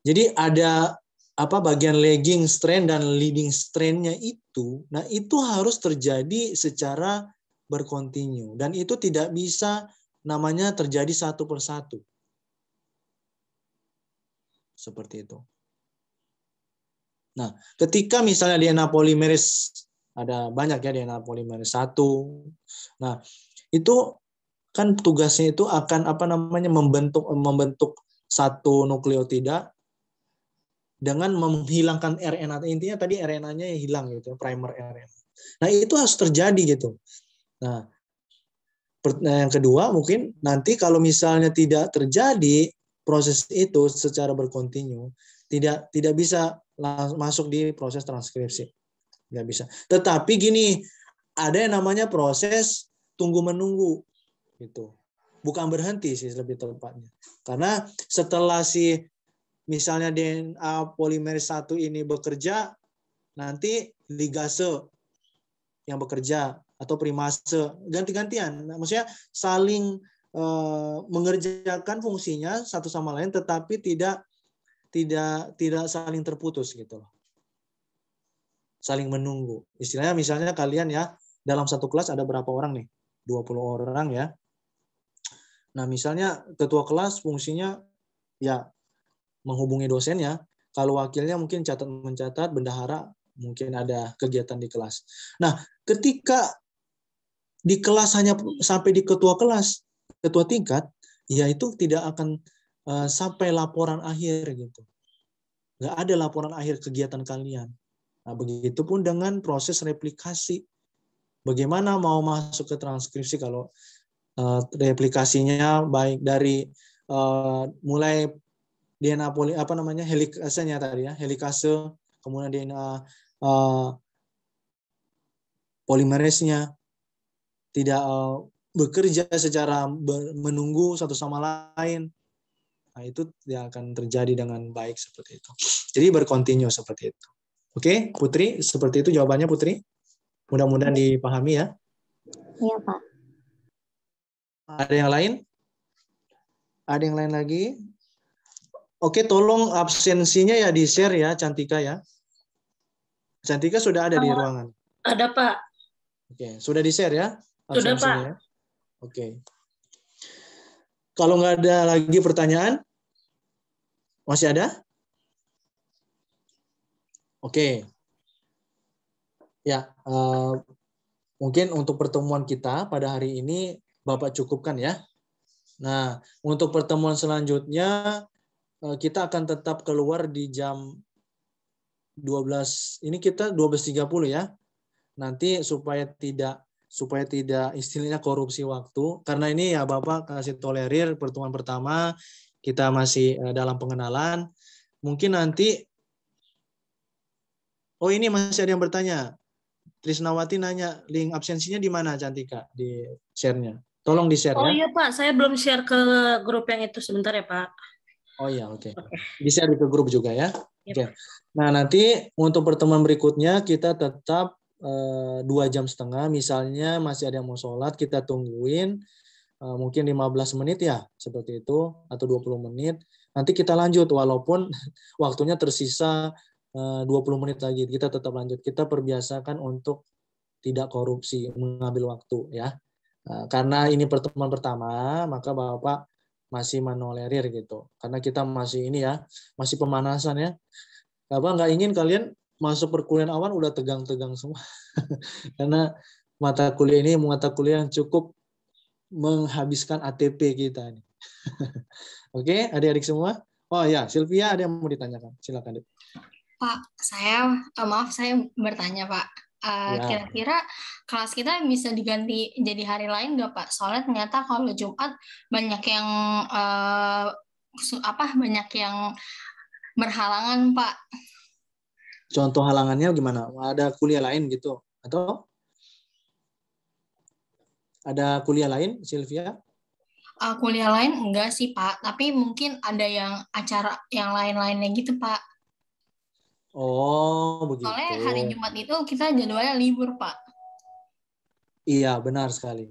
Jadi ada bagian lagging strain dan leading strain-nya itu, nah itu harus terjadi secara berkontinu dan itu tidak bisa namanya terjadi satu persatu. Seperti itu. Nah, ketika misalnya DNA polimerase ada banyak ya, DNA polimerase 1. Nah, itu kan tugasnya itu akan membentuk satu nukleotida dengan menghilangkan RNA. Intinya tadi RNA-nya hilang gitu, primer RNA. Nah, itu harus terjadi gitu. Nah, yang kedua mungkin nanti kalau misalnya tidak terjadi proses itu secara berkontinu, tidak bisa masuk di proses transkripsi. Nggak bisa. Tetapi gini, ada yang namanya proses tunggu-menunggu gitu. Bukan berhenti sih lebih tepatnya. Karena setelah misalnya DNA polimerase 1 ini bekerja, nanti ligase yang bekerja atau primase ganti-gantian. Nah, maksudnya saling mengerjakan fungsinya satu sama lain, tetapi tidak saling terputus gitu loh. Saling menunggu. Istilahnya misalnya kalian ya dalam satu kelas ada berapa orang nih? 20 orang ya. Nah, misalnya ketua kelas fungsinya ya menghubungi dosennya, kalau wakilnya mungkin mencatat, bendahara mungkin ada kegiatan di kelas. Nah, ketika di kelas hanya sampai di ketua kelas, ketua tingkat, ya itu tidak akan sampai laporan akhir gitu. Nggak ada laporan akhir kegiatan kalian. Nah, begitupun dengan proses replikasi. Bagaimana mau masuk ke transkripsi kalau replikasinya baik dari mulai DNA helikasenya tadi ya, helikase, kemudian DNA polimerase-nya tidak bekerja secara menunggu satu sama lain. Nah, itu tidak akan terjadi dengan baik seperti itu. Jadi berkontinu seperti itu. Oke, Putri, seperti itu jawabannya Putri. Mudah-mudahan dipahami ya. Iya, Pak. Ada yang lain? Ada yang lain lagi? Oke, tolong absensinya ya di-share ya, Cantika ya. Cantika sudah ada di ruangan? Ada, Pak. Oke, sudah di-share ya? Sudah, Pak. Ya? Oke. Kalau nggak ada lagi pertanyaan? Masih ada? Oke. Ya, mungkin untuk pertemuan kita pada hari ini Bapak cukupkan ya. Nah, untuk pertemuan selanjutnya kita akan tetap keluar di jam 12. Ini kita 12.30 ya. Nanti supaya tidak istilahnya korupsi waktu, karena ini ya Bapak kasih tolerir pertemuan pertama, kita masih dalam pengenalan. Mungkin nanti, oh ini masih ada yang bertanya. Trisnawati nanya, link absensinya di mana Cantika? Di share-nya. Tolong di-share Oh ya. iya Pak, saya belum share ke grup yang itu, sebentar ya Pak. Oh iya, oke. Di-share ke grup juga ya. Yep. Oke. Nah, nanti untuk pertemuan berikutnya kita tetap 2,5 jam. Misalnya masih ada yang mau sholat, kita tungguin mungkin 15 menit ya, seperti itu, atau 20 menit. Nanti kita lanjut, walaupun waktunya tersisa 20 menit lagi, kita tetap lanjut. Kita perbiasakan untuk tidak korupsi, mengambil waktu ya. Karena ini pertemuan pertama, maka Bapak masih menolerir gitu. Karena kita masih ini ya, masih pemanasan ya. Bapak nggak ingin kalian masuk perkuliahan awal udah tegang-tegang semua. Karena mata kuliah ini mata kuliah yang cukup menghabiskan ATP kita nih. Oke, adik-adik semua. Oh ya, Sylvia ada yang mau ditanyakan. Silakan, Dek. Pak, maaf saya bertanya Pak. Ya. Kira-kira kelas kita bisa diganti jadi hari lain nggak Pak? Soalnya ternyata kalau Jumat banyak yang banyak yang berhalangan Pak. Contoh halangannya gimana? Ada kuliah lain gitu? Atau ada kuliah lain, Sylvia? Kuliah lain enggak sih Pak, tapi mungkin ada yang acara yang lain-lainnya gitu Pak. Oh, begitu. Soalnya hari Jumat itu kita jadwalnya libur, Pak. Iya, benar sekali.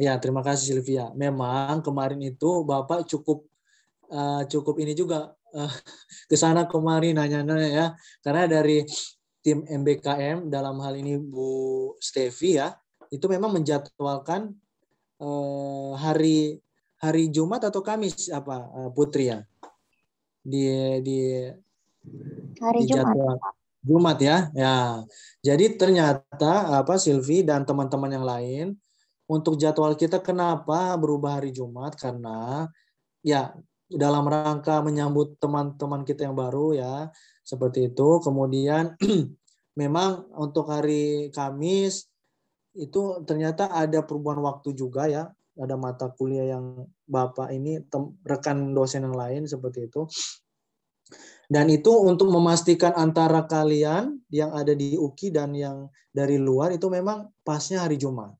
Ya, terima kasih Sylvia. Memang kemarin itu Bapak cukup ini juga ke sana kemari nanya-nanya ya. Karena dari tim MBKM dalam hal ini Bu Stevi ya, itu memang menjadwalkan hari Jumat atau Kamis Putri ya? Di hari Jumat ya. Ya. Jadi ternyata Sylvie dan teman-teman yang lain untuk jadwal kita kenapa berubah hari Jumat, karena ya dalam rangka menyambut teman-teman kita yang baru ya, seperti itu. Kemudian memang untuk hari Kamis itu ternyata ada perubahan waktu juga ya. Ada mata kuliah yang Bapak ini rekan dosen yang lain seperti itu. Dan itu untuk memastikan antara kalian yang ada di UKI dan yang dari luar itu memang pasnya hari Jumat.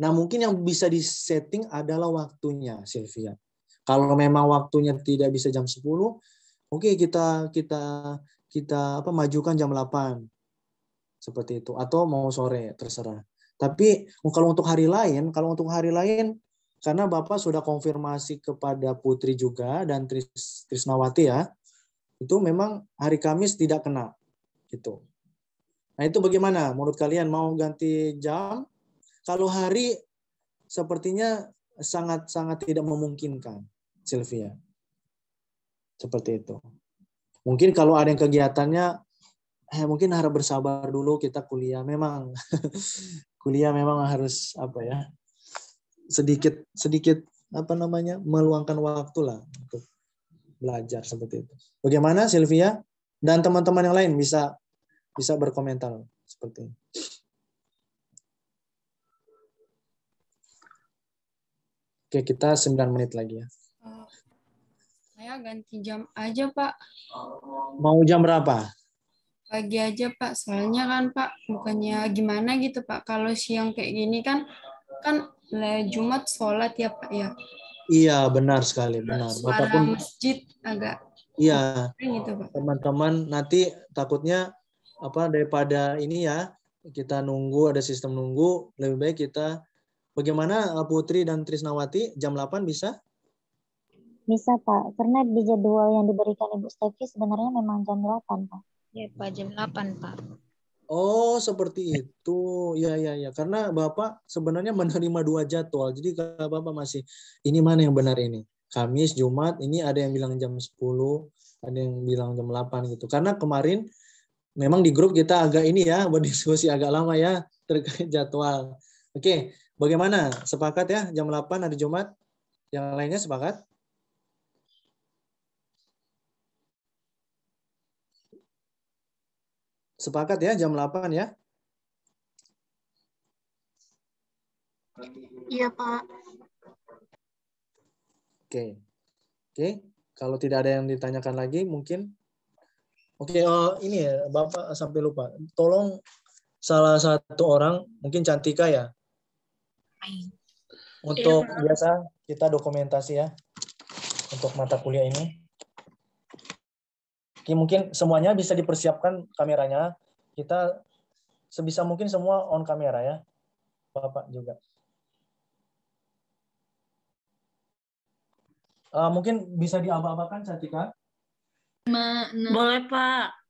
Nah, mungkin yang bisa disetting adalah waktunya, Sylvia. Kalau memang waktunya tidak bisa jam 10, oke, kita majukan jam 8. Seperti itu, atau mau sore, terserah. Tapi kalau untuk hari lain karena Bapak sudah konfirmasi kepada Putri juga dan Trisnawati ya, itu memang hari Kamis tidak kena gitu. Nah, itu bagaimana menurut kalian, mau ganti jam? Kalau hari sepertinya sangat tidak memungkinkan, Sylvia. Seperti itu. Mungkin kalau ada yang kegiatannya mungkin harap bersabar dulu, kita kuliah memang kuliah memang harus sedikit meluangkan waktu lah untuk belajar seperti itu. Bagaimana Sylvia dan teman-teman yang lain bisa berkomentar seperti ini. Oke, kita 9 menit lagi ya. Saya ganti jam aja, Pak. Mau jam berapa? Pagi aja, Pak. Soalnya kan, Pak, bukannya gimana gitu, Pak. Kalau siang kayak gini kan Jumat sholat ya, Pak ya. Iya, benar sekali, benar. Suara Bapak pun masjid agak gitu, Pak. Teman-teman nanti takutnya daripada ini ya, kita nunggu, ada sistem nunggu, lebih baik kita bagaimana Putri dan Trisnawati jam 8 bisa? Bisa, Pak. Karena di jadwal yang diberikan Ibu Stevi sebenarnya memang jam 8, Pak. Ya, Pak, jam 8, Pak. Oh, seperti itu. Ya. Karena Bapak sebenarnya menerima 2 jadwal. Jadi kalau Bapak masih, ini mana yang benar ini? Kamis, Jumat, ini ada yang bilang jam 10, ada yang bilang jam 8 gitu. Karena kemarin memang di grup kita agak ini ya, berdiskusi agak lama ya terkait jadwal. Oke, bagaimana? Sepakat ya jam 8 hari Jumat? Yang lainnya sepakat? Sepakat ya jam 8 ya? Iya, Pak. Oke. Oke, kalau tidak ada yang ditanyakan lagi mungkin. Oke, ini ya Bapak sampai lupa. Tolong salah satu orang, mungkin Cantika ya. Untuk biasa kita dokumentasi ya untuk mata kuliah ini. Oke, mungkin semuanya bisa dipersiapkan kameranya. Kita sebisa mungkin semua on kamera ya. Bapak juga. Mungkin bisa diabak-abakan Cantika? Boleh Pak.